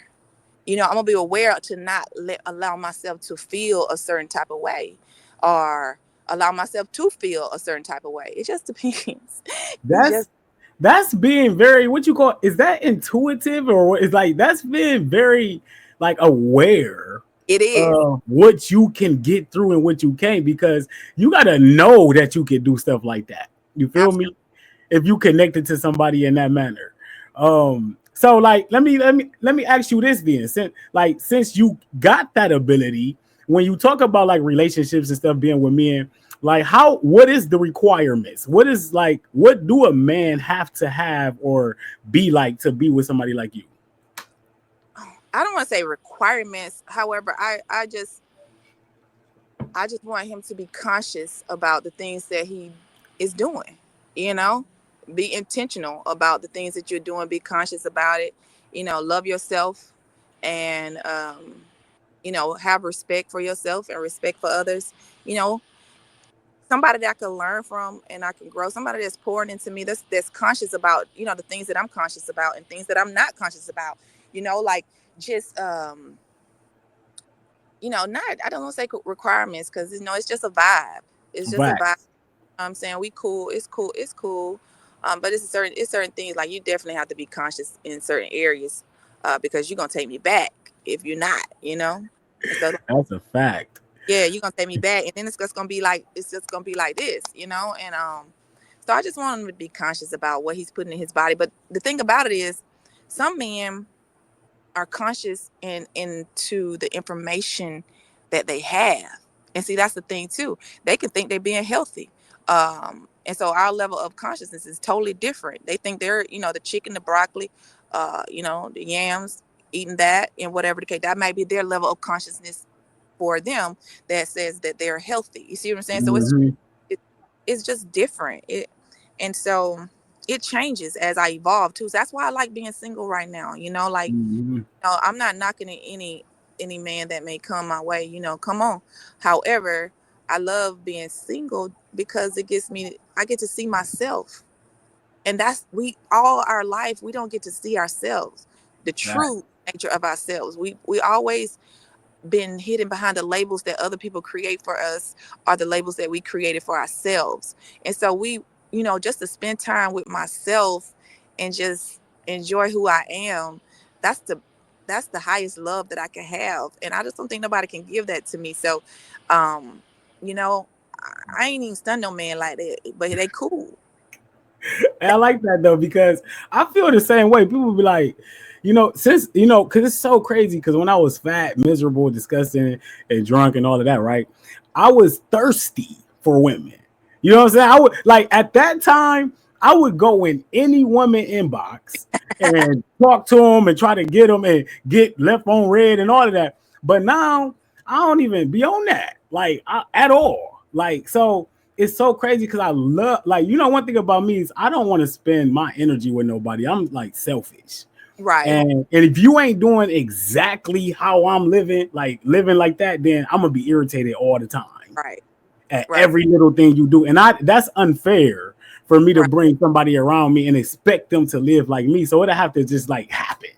I'm gonna be aware to not allow myself to feel a certain type of way, or allow myself to feel a certain type of way. It just depends. It that's just that's being very, what you call, is that intuitive, or is like that's being very like aware it is. of what you can get through and what you can't, because you got to know that you can do stuff like that. You feel Absolutely. me? If you connected to somebody in that manner. So like let me ask you this then. Since you got that ability, when you talk about like relationships and stuff being with men, like what is the requirements? What do a man have to have or be like to be with somebody like you? I don't want to say requirements. However, I just want him to be conscious about the things that he is doing. You know, be intentional about the things that you're doing. Be conscious about it. Love yourself, and have respect for yourself and respect for others. You know, somebody that I can learn from and I can grow. Somebody that's pouring into me. That's conscious about the things that I'm conscious about and things that I'm not conscious about. Like just not, I don't want to say requirements, because it's just a vibe. It's just a vibe. Facts. I'm saying we cool. It's cool. It's cool. But it's certain things, like you definitely have to be conscious in certain areas, because you're gonna take me back if you're not. And so That's a fact. yeah, you're gonna take me back, and then it's just gonna be like this. And so I just want him to be conscious about what he's putting in his body. But the thing about it is, some men are conscious and into the information that they have. And see, that's the thing too. They can think they're being healthy. And so our level of consciousness is totally different. They think they're, the chicken, the broccoli, the yams, eating that and whatever the case. That might be their level of consciousness for them, that says that they're healthy. You see what I'm saying? So Hmm. it, it's just different. And so it changes as I evolve too. So that's why I like being single right now. Like, Hmm. no, I'm not knocking any man that may come my way. Come on. However, I love being single because I get to see myself, and that's we all our life we don't get to see ourselves, the true nature of ourselves. We always been hidden behind the labels that other people create for us, or the labels that we created for ourselves. And so just to spend time with myself and just enjoy who I am, that's the highest love that I can have. And I just don't think nobody can give that to me. So, um, you know, I ain't even stunned no man like that, but they cool. And I like that though, because I feel the same way. People be like, since because it's so crazy. Because when I was fat, miserable, disgusting, and drunk, and all of that, right? I was thirsty for women. You know what I'm saying? I would like at that time. I would go in any woman inbox and talk to them and try to get them and get left on red and all of that. But now I don't even be on that at all. So it's so crazy because I love, one thing about me is I don't want to spend my energy with nobody. I'm like selfish. Right, And if you ain't doing exactly how I'm living like that, then I'm gonna be irritated all the time right, at right, every little thing you do. And that's unfair for me to right. bring somebody around me and expect them to live like me. So it'll have to just like happen.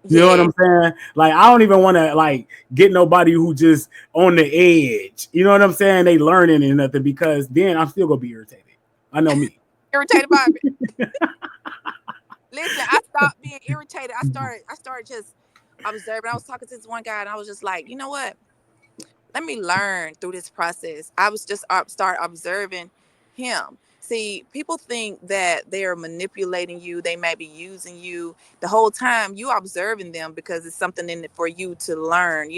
You know what Yeah, I'm saying? Like I don't even want to like get nobody who just on the edge. You know what I'm saying? They learning and nothing, because then I'm still gonna be irritated. I know me. irritated by it. Listen, I stopped being irritated. I started just observing. I was talking to this one guy, and I was just like, you know what? Let me learn through this process. I was just start observing him. See, people think that they're manipulating you. They may be using you the whole time. You observing them because it's something in it for you to learn.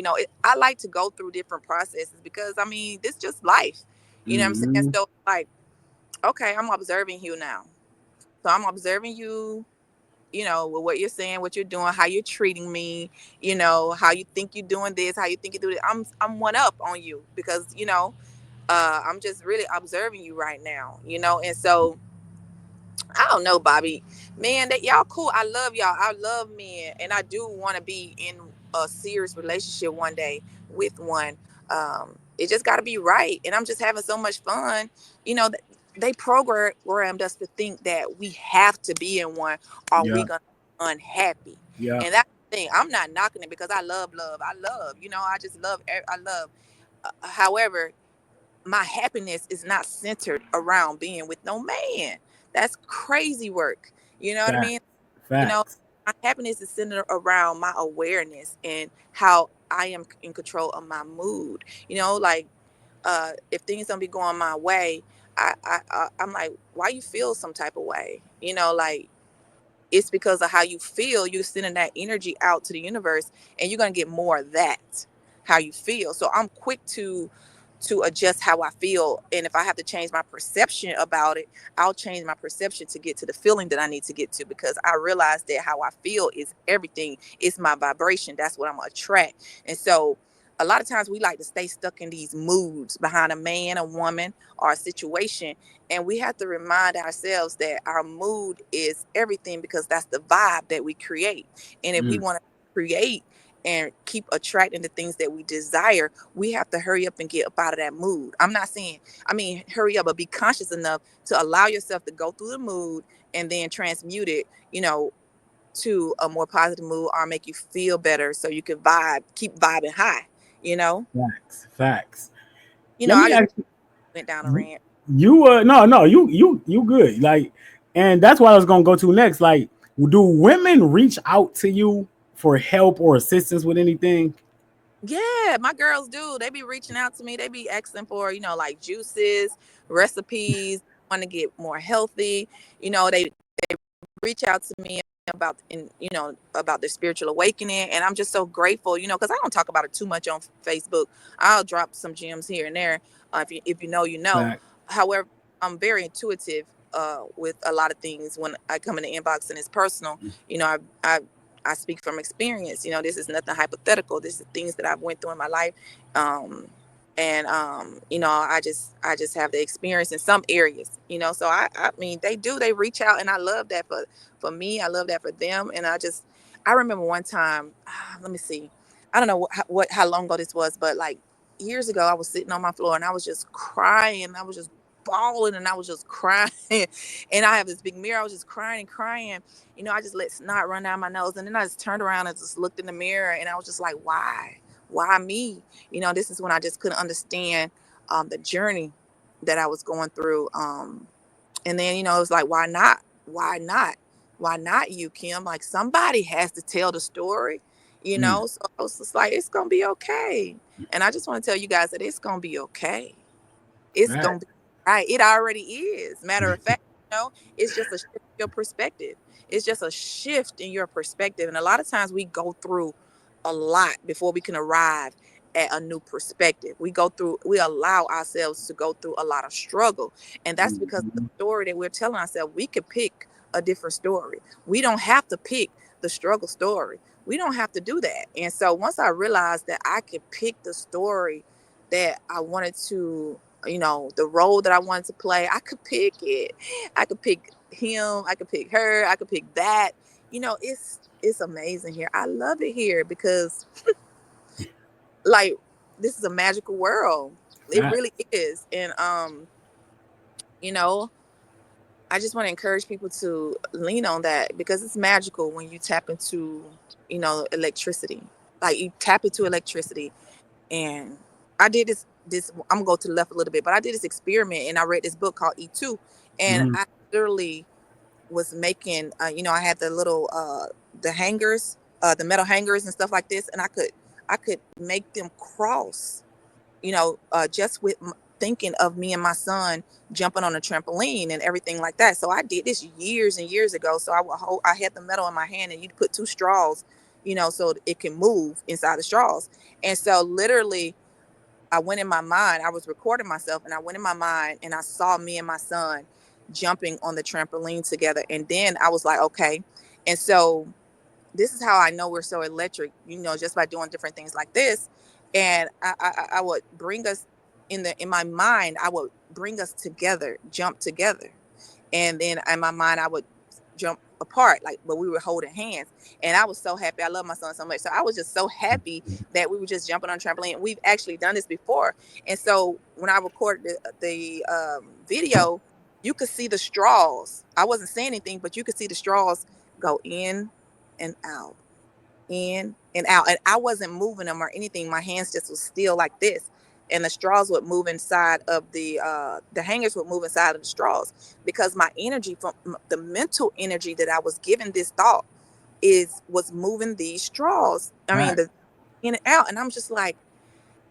I like to go through different processes because I mean, this just life. You know what I'm saying? Mm-hmm. So like, okay, I'm observing you now. So I'm observing you. with what you're saying, what you're doing, how you're treating me, how you think you're doing this, how you think you do it. I'm one up on you because, I'm just really observing you right now, and so I don't know, Bobby. Man, that y'all cool. I love y'all. I love men, and I do want to be in a serious relationship one day with one. It just got to be right, and I'm just having so much fun. They programmed us to think that we have to be in one, or we Yeah. gonna be unhappy. Yeah. And that's the thing. I'm not knocking it because I love love. I love. I just love. I love. However, my happiness is not centered around being with no man. That's crazy work. You know what I Facts. mean? You know, Facts. my happiness is centered around my awareness and how I am in control of my mood. Like if things don't be going my way, I'm like, why you feel some type of way? Like it's because of how you feel. You're sending that energy out to the universe, and you're gonna get more of that, how you feel. So I'm quick to adjust how I feel, and if I have to change my perception about it, I'll change my perception to get to the feeling that I need to get to, because I realize that how I feel is everything. It's my vibration. That's what I'm gonna attract. And so a lot of times we like to stay stuck in these moods behind a man, a woman, or a situation, and we have to remind ourselves that our mood is everything, because that's the vibe that we create. And if we Mm. want to create and keep attracting the things that we desire, we have to hurry up and get up out of that mood. I'm not saying, hurry up, but be conscious enough to allow yourself to go through the mood and then transmute it, to a more positive mood, or make you feel better so you can keep vibing high, you know? Facts. Facts. Let I me just ask went down a you. rant. You no, you good. Like, and that's what I was gonna go to next. Like, do women reach out to you for help or assistance with anything? Yeah, my girls do. They be reaching out to me. They be asking for, like juices, recipes, want to get more healthy. They reach out to me about their spiritual awakening, and I'm just so grateful, because I don't talk about it too much on Facebook. I'll drop some gems here and there. If you know, you know. Fact. However, I'm very intuitive with a lot of things when I come in the inbox, and it's personal. I speak from experience. This is nothing hypothetical. This is things that I've went through in my life. And I just have the experience in some areas, so I mean, they reach out, and I love that for me. I love that for them. And I remember one time, let me see, I don't know how long ago this was, but like years ago, I was sitting on my floor, and I was just crying. I was just bawling, and I was just crying. And I have this big mirror. I was just crying and crying. I just let snot run down my nose. And then I just turned around and just looked in the mirror, and I was just like, why me? This is when I just couldn't understand the journey that I was going through. And then, it was like, why not? Why not? Why not you, Kim? Like, somebody has to tell the story, Mm. So I was just like, it's going to be okay. And I just want to tell you guys that it's going to be okay. It's Fact. going to be right. It already is. Matter of fact, it's just a shift in your perspective. It's just a shift in your perspective. And a lot of times we go through a lot before we can arrive at a new perspective. We allow ourselves to go through a lot of struggle. And that's because the Mhm. story that we're telling ourselves, we could pick a different story. We don't have to pick the struggle story. We don't have to do that. And so once I realized that I could pick the story that I wanted to, the role that I wanted to play, I could pick it. I could pick him, I could pick her, I could pick that. It's amazing here. I love it here because like this is a magical world. It Fact. really is. And you know, I just want to encourage people to lean on that, because it's magical when you tap into, electricity. Like you tap into electricity. And I did this I'm gonna go to the left a little bit, but I did this experiment, and I read this book called E2. And Mhm. I literally was making I had the little the hangers, the metal hangers and stuff like this, and I could make them cross, just with thinking of me and my son jumping on a trampoline and everything like that. So I did this years and years ago. So I had the metal in my hand, and you put two straws, so it can move inside the straws. And so literally I went in my mind, I was recording myself, and I went in my mind and I saw me and my son jumping on the trampoline together. And then I was like, okay. And so this is how I know we're so electric, just by doing different things like this. And I would bring us in my mind, I would bring us together, jump together. And then in my mind, I would jump apart, like, but we were holding hands. And I was so happy. I love my son so much. So I was just so happy that we were just jumping on trampoline. We've actually done this before. And so when I recorded the video, you could see the straws. I wasn't saying anything, but you could see the straws go in and out, in and out. And I wasn't moving them or anything. My hands just was still like this. And the straws would move inside of the hangers would move inside of the straws, because my energy, from the mental energy that I was given this thought, was moving these straws. I mean, the in and out. And I'm just like,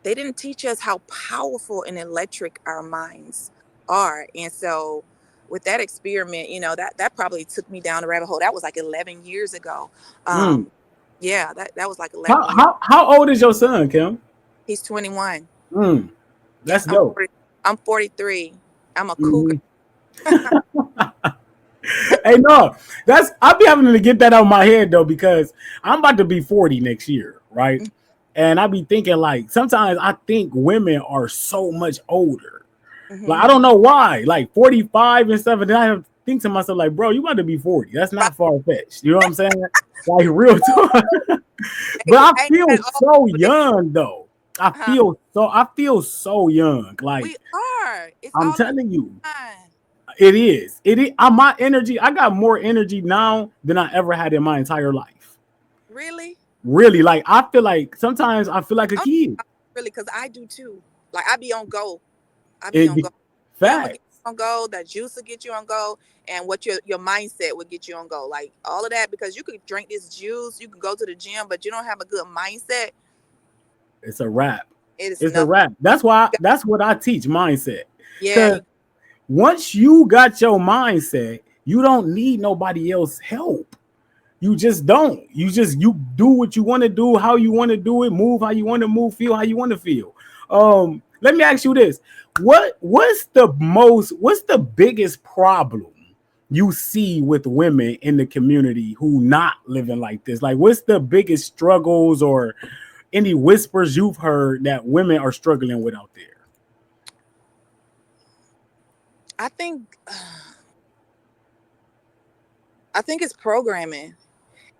they didn't teach us how powerful and electric our minds are. And so with that experiment, that probably took me down the rabbit hole. That was like 11 years ago. Yeah, that was like 11 years. How old is your son, Kim? He's 21. That's dope. I'm 43. I'm a cougar. Hey, no, I'll be having to get that out of my head though, because I'm about to be 40 next year, right? And I be thinking, like, sometimes I think women are so much older. Like, I don't know why, like 45 and stuff. And then I have to think to myself, like, bro, you about to be 40. That's not far fetched. You know what I'm saying? Like, real talk. But I feel so young though. I feel so young. Like, we are. I'm telling you. It is. My energy. I got more energy now than I ever had in my entire life. Really? Really. Like, I feel like sometimes I feel like a kid. Really, because I do too. Like, I be on go. I be on go. Fact. On go. That juice will get you on go, and what your mindset will get you on go. Like, all of that, because you could drink this juice, you can go to the gym, but you don't have a good mindset. It's a wrap. It's a wrap. That's what I teach, mindset. Yeah. Once you got your mindset, you don't need nobody else's help. You just don't. You do what you want to do, how you want to do it, move how you want to move, feel how you want to feel. Let me ask you this. What's the biggest problem you see with women in the community who not living like this? Like, what's the biggest struggles or any whispers you've heard that women are struggling with out there? I think it's programming,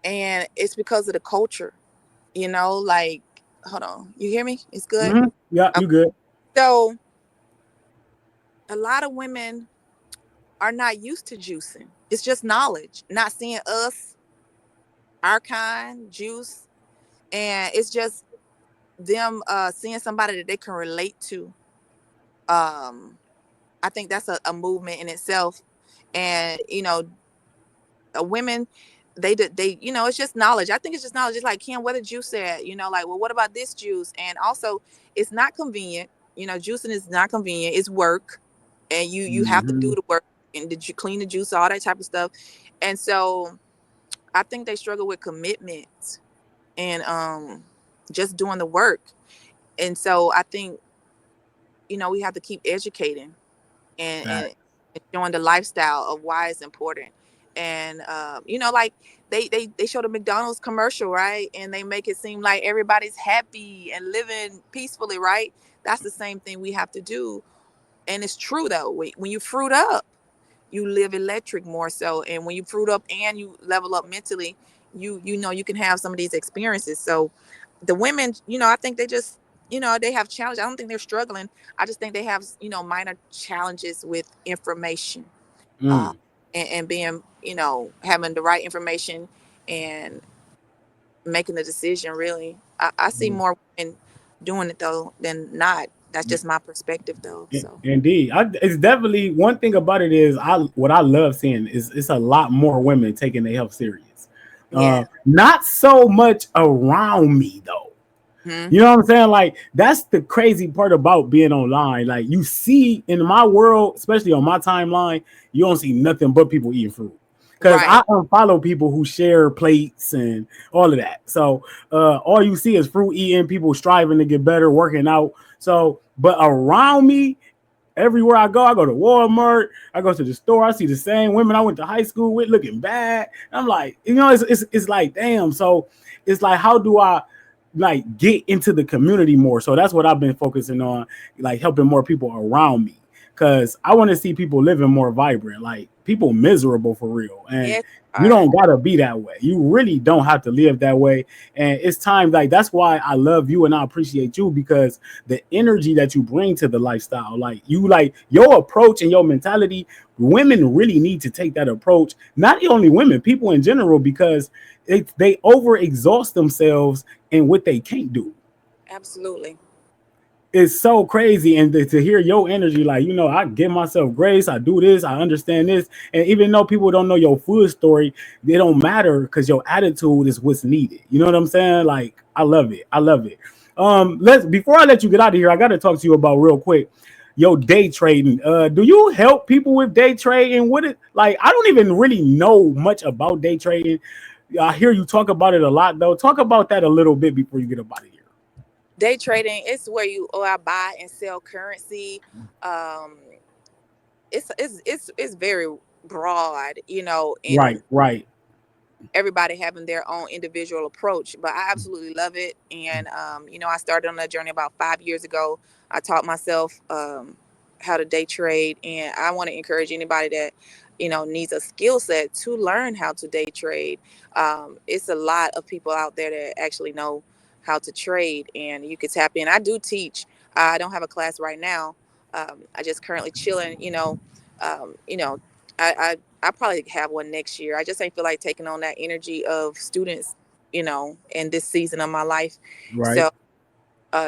and it's because of the culture, like, hold on, you hear me? It's good. Mm-hmm. Yeah, you good. So a lot of women are not used to juicing. It's just knowledge, not seeing us, our kind, juice. And it's just them seeing somebody that they can relate to. I think that's a movement in itself. And, women, they it's just knowledge. I think it's just knowledge. It's like, Kim, what did you say? Like, well, what about this juice? And also, it's not convenient. Juicing is not convenient. It's work. And you have to do the work. And did you clean the juice, all that type of stuff. And so I think they struggle with commitment and just doing the work. And so I think, we have to keep educating and showing the lifestyle of why it's important. And like they show the McDonald's commercial, right? And they make it seem like everybody's happy and living peacefully, right? That's the same thing we have to do. And it's true though. When you fruit up, you live electric more so. And when you fruit up and you level up mentally, you can have some of these experiences. So the women, I think they just, they have challenges. I don't think they're struggling. I just think they have, minor challenges with information and being, having the right information and making the decision. Really, I see more women doing it though than not. That's just my perspective though. So indeed, it's definitely one thing about it is what I love seeing is it's a lot more women taking their health serious. Not so much around me though. You know what I'm saying? Like, that's the crazy part about being online. Like, you see in my world, especially on my timeline, you don't see nothing but people eating fruit. Because I unfollow people who share plates and all of that. So all you see is fruit eating, people striving to get better, working out. So, but around me, everywhere I go to Walmart, I go to the store, I see the same women I went to high school with looking bad. I'm like, it's like, damn. So it's like, how do I like get into the community more? So that's what I've been focusing on, like helping more people around me. Cause I want to see people living more vibrant, like people miserable for real. And Yes, you are. don't gotta be that way. You really don't have to live that way. And it's time, like that's why I love you and I appreciate you, because the energy that you bring to the lifestyle, like your approach and your mentality, women really need to take that approach. Not only women, people in general, because they overexhaust themselves in what they can't do. Absolutely. It's so crazy. And to hear your energy, like, I give myself grace, I do this, I understand this. And even though people don't know your full story, they don't matter, because your attitude is what's needed. You know what I'm saying? Like, I love it. I love it. Let's Before I let you get out of here, I got to talk to you about real quick your day trading. Do you help people with day trading? What it like? I don't even really know much about day trading. I hear you talk about it a lot, though. Talk about that a little bit before you get up out of here. Day trading is where I buy and sell currency. Um, it's very broad, Right, and right. everybody having their own individual approach, but I absolutely love it. And I started on that journey about 5 years ago. I taught myself how to day trade, and I want to encourage anybody that needs a skill set to learn how to day trade. It's a lot of people out there that actually know how to trade, and you could tap in. I do teach. I don't have a class right now. I just currently chilling. Um, you know I probably have one next year. I just ain't feel like taking on that energy of students, in this season of my life. Right. So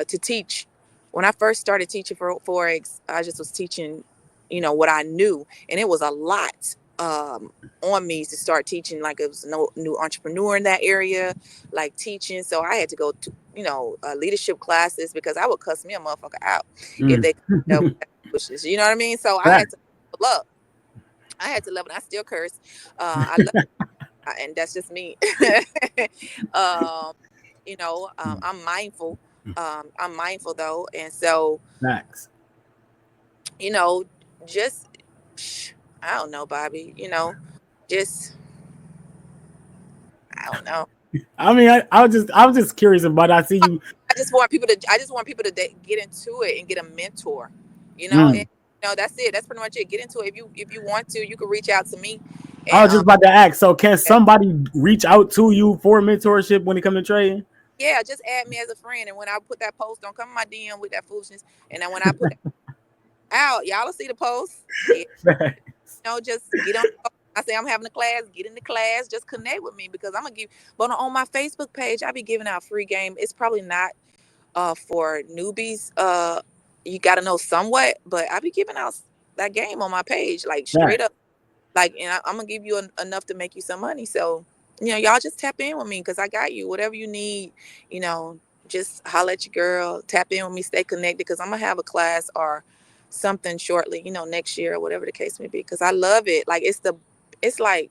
to teach, when I first started teaching for Forex, I just was teaching, what I knew. And it was a lot on me to start teaching. Like, it was no new entrepreneur in that area, like teaching. So I had to go to, leadership classes, because I would cuss me a motherfucker out if Mm. they, you know what I mean? So I had Fact. to level up. I had to level. I still curse. I love, and that's just me. um, I'm mindful. I'm mindful though, and so Facts. you know, just I don't know, Bobby. Just I don't know. I mean, I was just curious about. I see you. I just want people to get into it and get a mentor. And Mm. that's it. That's pretty much it. Get into it. If you want to, you can reach out to me, I and was just about to ask. So, can somebody reach out to you for mentorship when it comes to trading? yeah, just add me as a friend. And when I put that post, don't come in my DM with that foolishness. And then when I put it out, y'all will see the post. Yeah, just get on. I say I'm having a class. Get in the class. Just connect with me, because I'm gonna give. But on my Facebook page, I be giving out free game. It's probably not for newbies. You got to know somewhat, but I be giving out that game on my page, like straight Facts. up. Like, and I'm gonna give you enough to make you some money. So, y'all just tap in with me, because I got you. Whatever you need, you know, just holler at your girl. Tap in with me. Stay connected, because I'm gonna have a class or something shortly. Next year or whatever the case may be. Because I love it. Like, it's like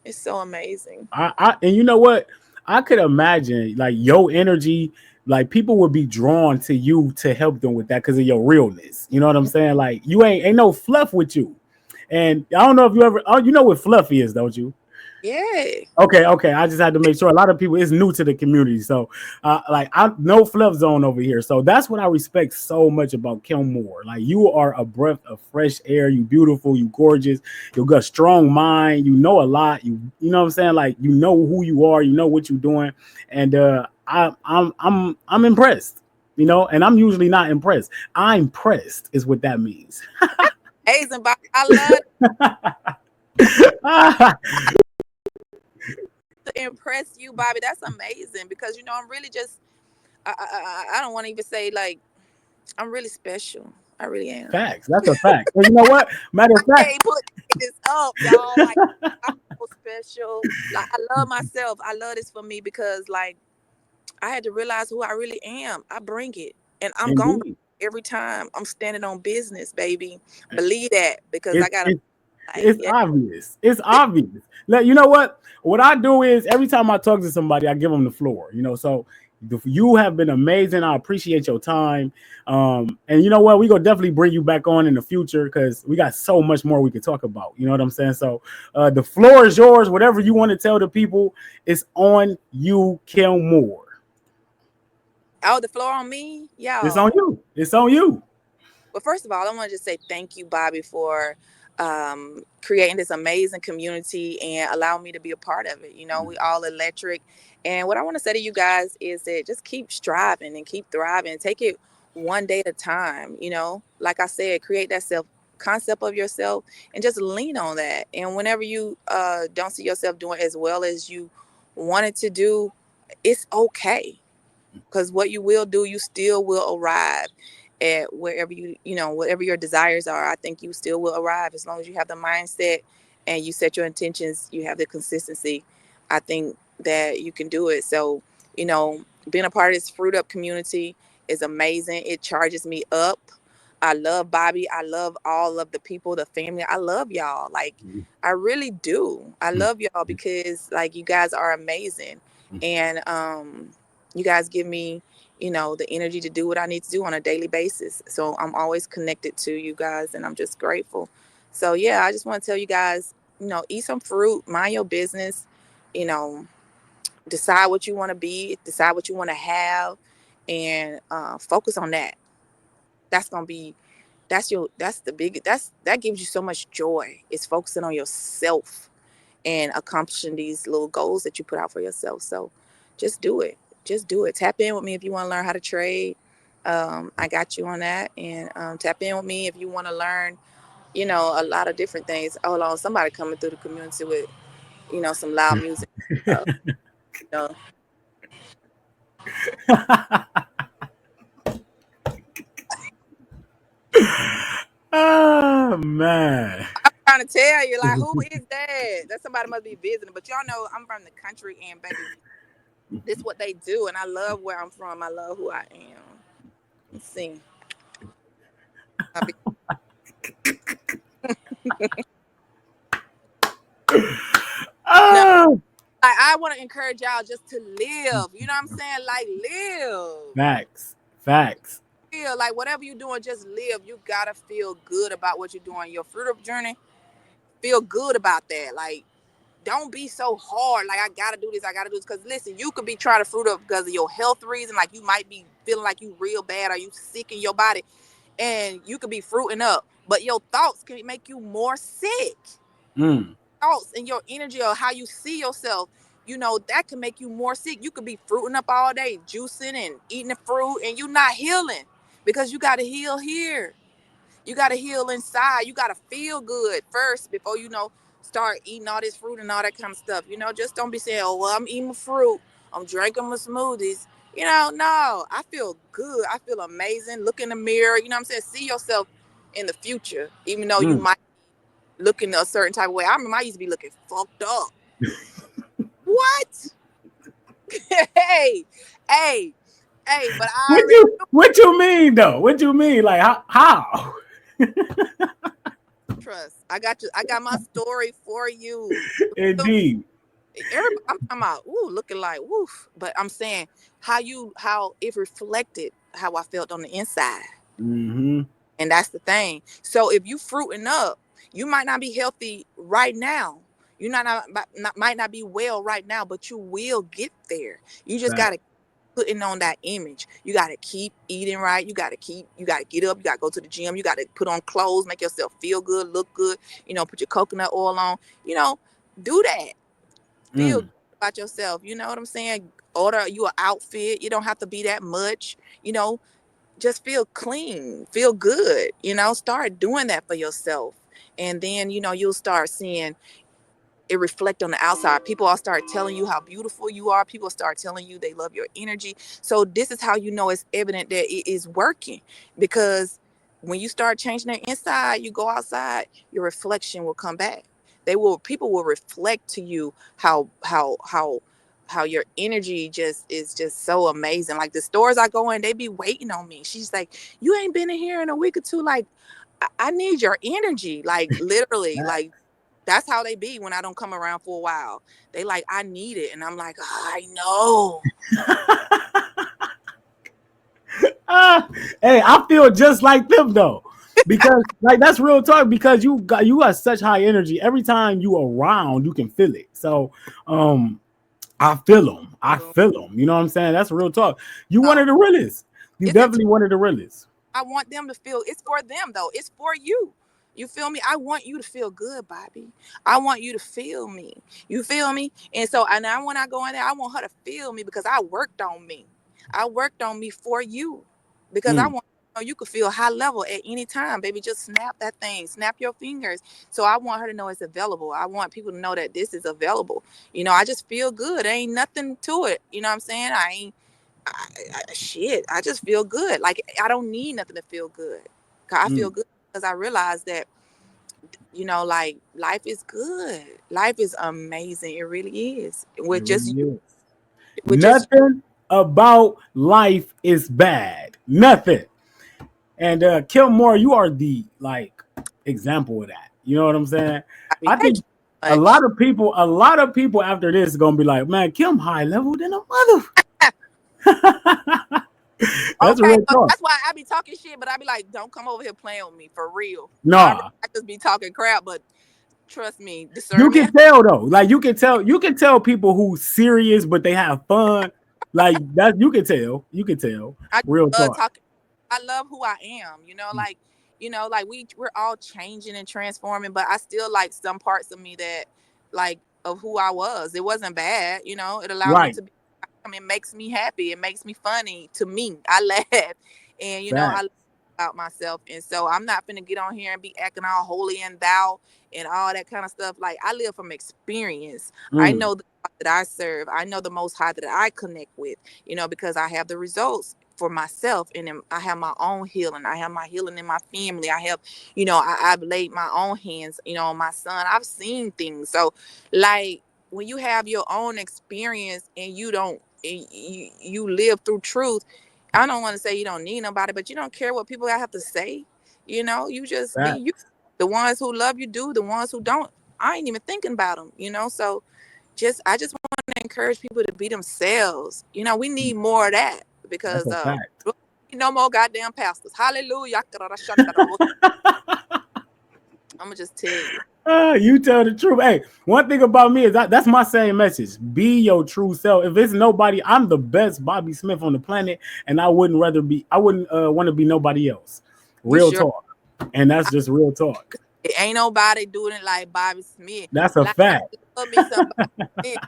it's so amazing. And you know what? I could imagine like your energy, like people would be drawn to you to help them with that because of your realness. You know what I'm saying? Like you ain't no fluff with you. And I don't know if you ever, oh, you know what fluff is, don't you? Yeah. Okay, okay. I just had to make sure. A lot of people is new to the community, so like I no fluff zone over here. So that's what I respect so much about Kim Moore. Like you are a breath of fresh air. You beautiful. You gorgeous. You got a strong mind. You know a lot. You know what I'm saying. Like you know who you are. You know what you're doing, and I'm impressed. And I'm usually not impressed. I'm pressed is what that means. Amazing, Bob. I love to impress you, Bobby. That's amazing, because I'm really just I don't want to even say, like, I'm really special. I really am. Facts. That's a fact. And you know what? Matter I of fact. can't put this up, y'all. Like, I'm so special. Like, I love myself. I love this for me, because, like, I had to realize who I really am. I bring it, and I'm going Indeed. every time I'm standing on business, baby. Believe that, because I It's gotta, it's like, it's yeah. obvious. It's obvious. Like, you know what? What I do is every time I talk to somebody, I give them the floor. So You have been amazing. I appreciate your time. And you know what? We're gonna definitely bring you back on in the future because we got so much more we could talk about. You know what I'm saying? So the floor is yours. Whatever you want to tell the people, it's on you, Kim Moore. Oh, the floor on me, It's on y'all. you. It's on you. Well, first of all, I want to just say thank you, Bobby, for creating this amazing community and allowing me to be a part of it. You know, we all electric. And what I want to say to you guys is that just keep striving and keep thriving. Take it one day at a time. You know, like I said, create that self concept of yourself and just lean on that. And whenever you don't see yourself doing as well as you wanted to do, it's okay, because what you will do, you still will arrive at wherever whatever your desires are. I think you still will arrive as long as you have the mindset and you set your intentions, you have the consistency. I think that you can do it. So, being a part of this Fruit Up community is amazing. It charges me up. I love Bobby. I love all of the people, the family. I love y'all. Like, I really do. I love y'all because, like, you guys are amazing. And you guys give me, the energy to do what I need to do on a daily basis. So I'm always connected to you guys and I'm just grateful. So yeah, I just want to tell you guys, eat some fruit, mind your business, you know, decide what you want to be, decide what you want to have, and focus on that. That's going to be, that gives you so much joy. It's focusing on yourself and accomplishing these little goals that you put out for yourself. So just do it. Just do it. Tap in with me if you want to learn how to trade. I got you on that. And tap in with me if you want to learn, a lot of different things. Hold on, somebody coming through the community with, some loud music. You know, Oh man. I'm trying to tell you, like, who is that? That somebody must be visiting. But y'all know I'm from the country, and baby, this is what they do. And I love where I'm from. I love who I am. Let's see. No, Oh, I want to encourage y'all just to live. You know what I'm saying? Like, live. facts. Facts. Feel like whatever you're doing, just live. You gotta feel good about what you're doing. Your fruit up journey, feel good about that. Like, don't be so hard. Like, I gotta do this, I gotta do this. Because listen, you could be trying to fruit up because of your health reason. Like, you might be feeling like you real bad or you sick in your body, and you could be fruiting up, but your thoughts can make you more sick. Mm. Thoughts and your energy or how you see yourself, that can make you more sick. You could be fruiting up all day, juicing and eating the fruit, and you're not healing because you got to heal here. You got to heal inside. You got to feel good first before, start eating all this fruit and all that kind of stuff. Just don't be saying, oh, well, I'm eating my fruit. I'm drinking my smoothies. No, I feel good. I feel amazing. Look in the mirror. You know what I'm saying? See yourself in the future, even though you Mm. might looking a certain type of way. I remember I used to be looking fucked up. What? hey, hey, hey, but I already What you mean though? What you mean? Like how? trust. I got you. I got my story for you. Indeed. Everybody, I'm talking about, looking like woof. But I'm saying how it reflected how I felt on the inside. Mm-hmm. And that's the thing. So if you fruiting up, you might not be healthy right now. You might not be well right now, but you will get there. You just Fact. gotta putting on that image. You gotta keep eating right. You gotta get up. You gotta go to the gym. You gotta put on clothes, make yourself feel good, look good. Put your coconut oil on. Do that. Feel good Mm. about yourself. You know what I'm saying? Order you an outfit. You don't have to be that much. Just feel clean, feel good. Start doing that for yourself, and then you'll start seeing it reflect on the outside. People all start telling you how beautiful you are. People start telling you they love your energy. So this is how it's evident that it is working, because when you start changing the inside, you go outside, your reflection will come back. People will reflect to you how your energy just is just so amazing. Like the stores I go in, they be waiting on me. She's like, you ain't been in here in a week or two. Like, I need your energy. Like, literally, like, that's how they be when I don't come around for a while. They like, I need it. And I'm like, I know. Hey, I feel just like them though, because like that's real talk. Because you got such high energy. Every time you around, you can feel it. So, I feel them. I feel them. You know what I'm saying? That's real talk. You one of So the realest. You it's definitely one of the realest. I want them to feel it's for them though. It's for you. You feel me? I want you to feel good, Bobby. I want you to feel me. You feel me? And so, and I when I go in there, I want her to feel me because I worked on me. I worked on me for you because I Mm, want you could feel high level at any time, baby. Just snap that thing, snap your fingers. So I want her to know it's available. I want people to know that this is available. I just feel good. There ain't nothing to it. You know what I'm saying? I ain't shit, I just feel good. Like I don't need nothing to feel good. 'Cause I feel mm. good because I realize that like life is good. Life is amazing. It really is. It With just really is. with just Nothing about life is bad. Nothing. And Kim Moore, you are the like example of that. You know what I'm saying? I mean, I thank think you so much. a lot of people after this are gonna be like, man, Kim high level than a mother. That's a Okay, real but talk. that's why I be talking shit, but I be like, don't come over here playing with me for real. Nah, I just be talking crap, but trust me, you can discernment. tell though. Like you can tell people who serious but they have fun. Like that you can tell. You can tell. I Real love talk. talking. I love who I am. Like we're all changing and transforming, but I still like some parts of me that like of who I was. It wasn't bad. It allowed me Right. to be. It makes me happy. It makes me funny to me. I laugh, and I Fact. love about myself. And so I'm not gonna get on here and be acting all holy and thou and all that kind of stuff. Like I live from experience. I Mm, know the God that I serve. I know the Most High that I connect with. Because I have the results for myself and then I have my own healing. I have my healing in my family. I have, I've laid my own hands, on my son. I've seen things. So like when you have your own experience and you don't, you live through truth, I don't want to say you don't need nobody, but you don't care what people have to say. You just be you. fact. The ones who love you do, the ones who don't, I ain't even thinking about them. So I just want to encourage people to be themselves. We need more of that That's because a fact. no more goddamn pastors. Hallelujah. I'm gonna just tell you. You tell the truth. Hey, one thing about me is that's my same message. Be your true self. If it's nobody, I'm the best Bobby Smith on the planet, and I wouldn't want to be nobody else. You Real sure? talk, and that's just real talk. It ain't nobody doing it like Bobby Smith. That's a Like I fact. love me some Bobby Smith.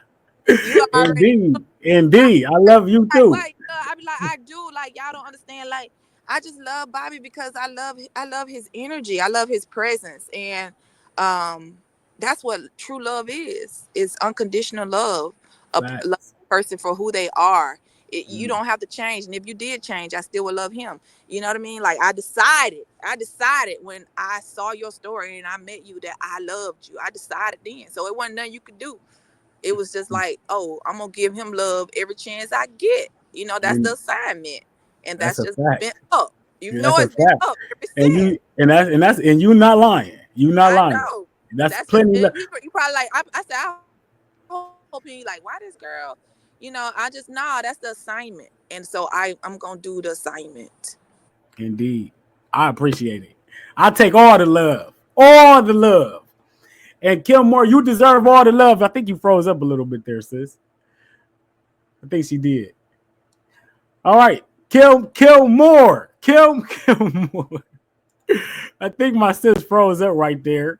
You already Indeed, indeed. I love you like too. wait, I be like, I do, like y'all don't understand. Like I just love Bobby because I love his energy. I love his presence. And um that's what true love is. It's unconditional love. Love Facts. a person for who they are. You Mm, don't have to change. And if you did change, I still would love him. You know what I mean? Like I decided when I saw your story and I met you that I loved you. I decided then. So it wasn't nothing you could do. It was just like, oh, I'm gonna give him love every chance I get. That's the and assignment, and that's that's a just been fact. up. Yeah, that's a It's been fact. up ever And since. you not lying. You not I lying. know. That's That's just plenty. and you probably like. I said, I hope he like, why this girl? I just nah. That's the assignment, and so I'm gonna do the assignment. Indeed. I appreciate it. I take all the love. All the love. And Kilmore, you deserve all the love. I think you froze up a little bit there, sis. I think she did. All right. Kill more. Kill more. I think my sis froze up right there.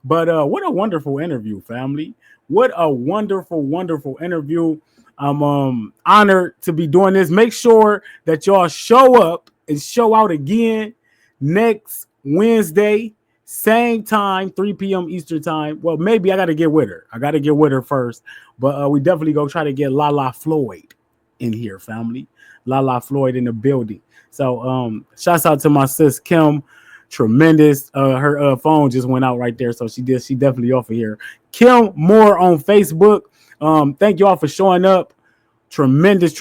But what a wonderful interview, family. What a wonderful, wonderful interview. I'm honored to be doing this. Make sure that y'all show up and show out again next Wednesday, same time, 3 p.m. Eastern time. Well, maybe I got to get with her. I got to get with her first. But we definitely go try to get Lala Floyd in here, family. Lala Floyd in the building. So shouts out to my sis Kim. Tremendous. Her phone just went out right there, so she definitely off of here. Kim Moore on Facebook. Thank you all for showing up. Tremendous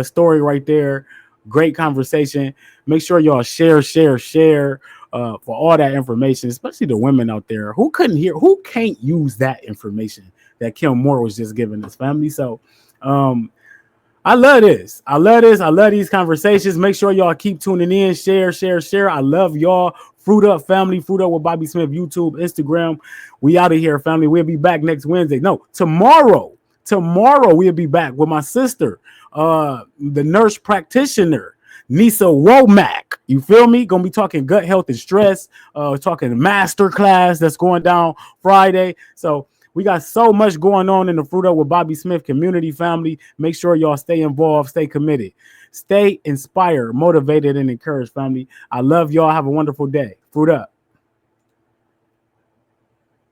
story right there. Great conversation. Make sure y'all share for all that information, especially the women out there who can't use that information that Kim Moore was just giving us, family. So I love this. I love this. I love these conversations. Make sure y'all keep tuning in. Share, share, share. I love y'all. Fruit Up family. Fruit Up with Bobby Smith. YouTube, Instagram. We out of here, family. We'll be back next Wednesday. No, tomorrow. Tomorrow we'll be back with my sister, the nurse practitioner, Nisa Womack. You feel me? Gonna be talking gut health and stress. Talking master class that's going down Friday. So we got so much going on in the Fruit Up with Bobby Smith community, family. Make sure y'all stay involved, stay committed, stay inspired, motivated, and encouraged, family. I love y'all. Have a wonderful day. Fruit Up.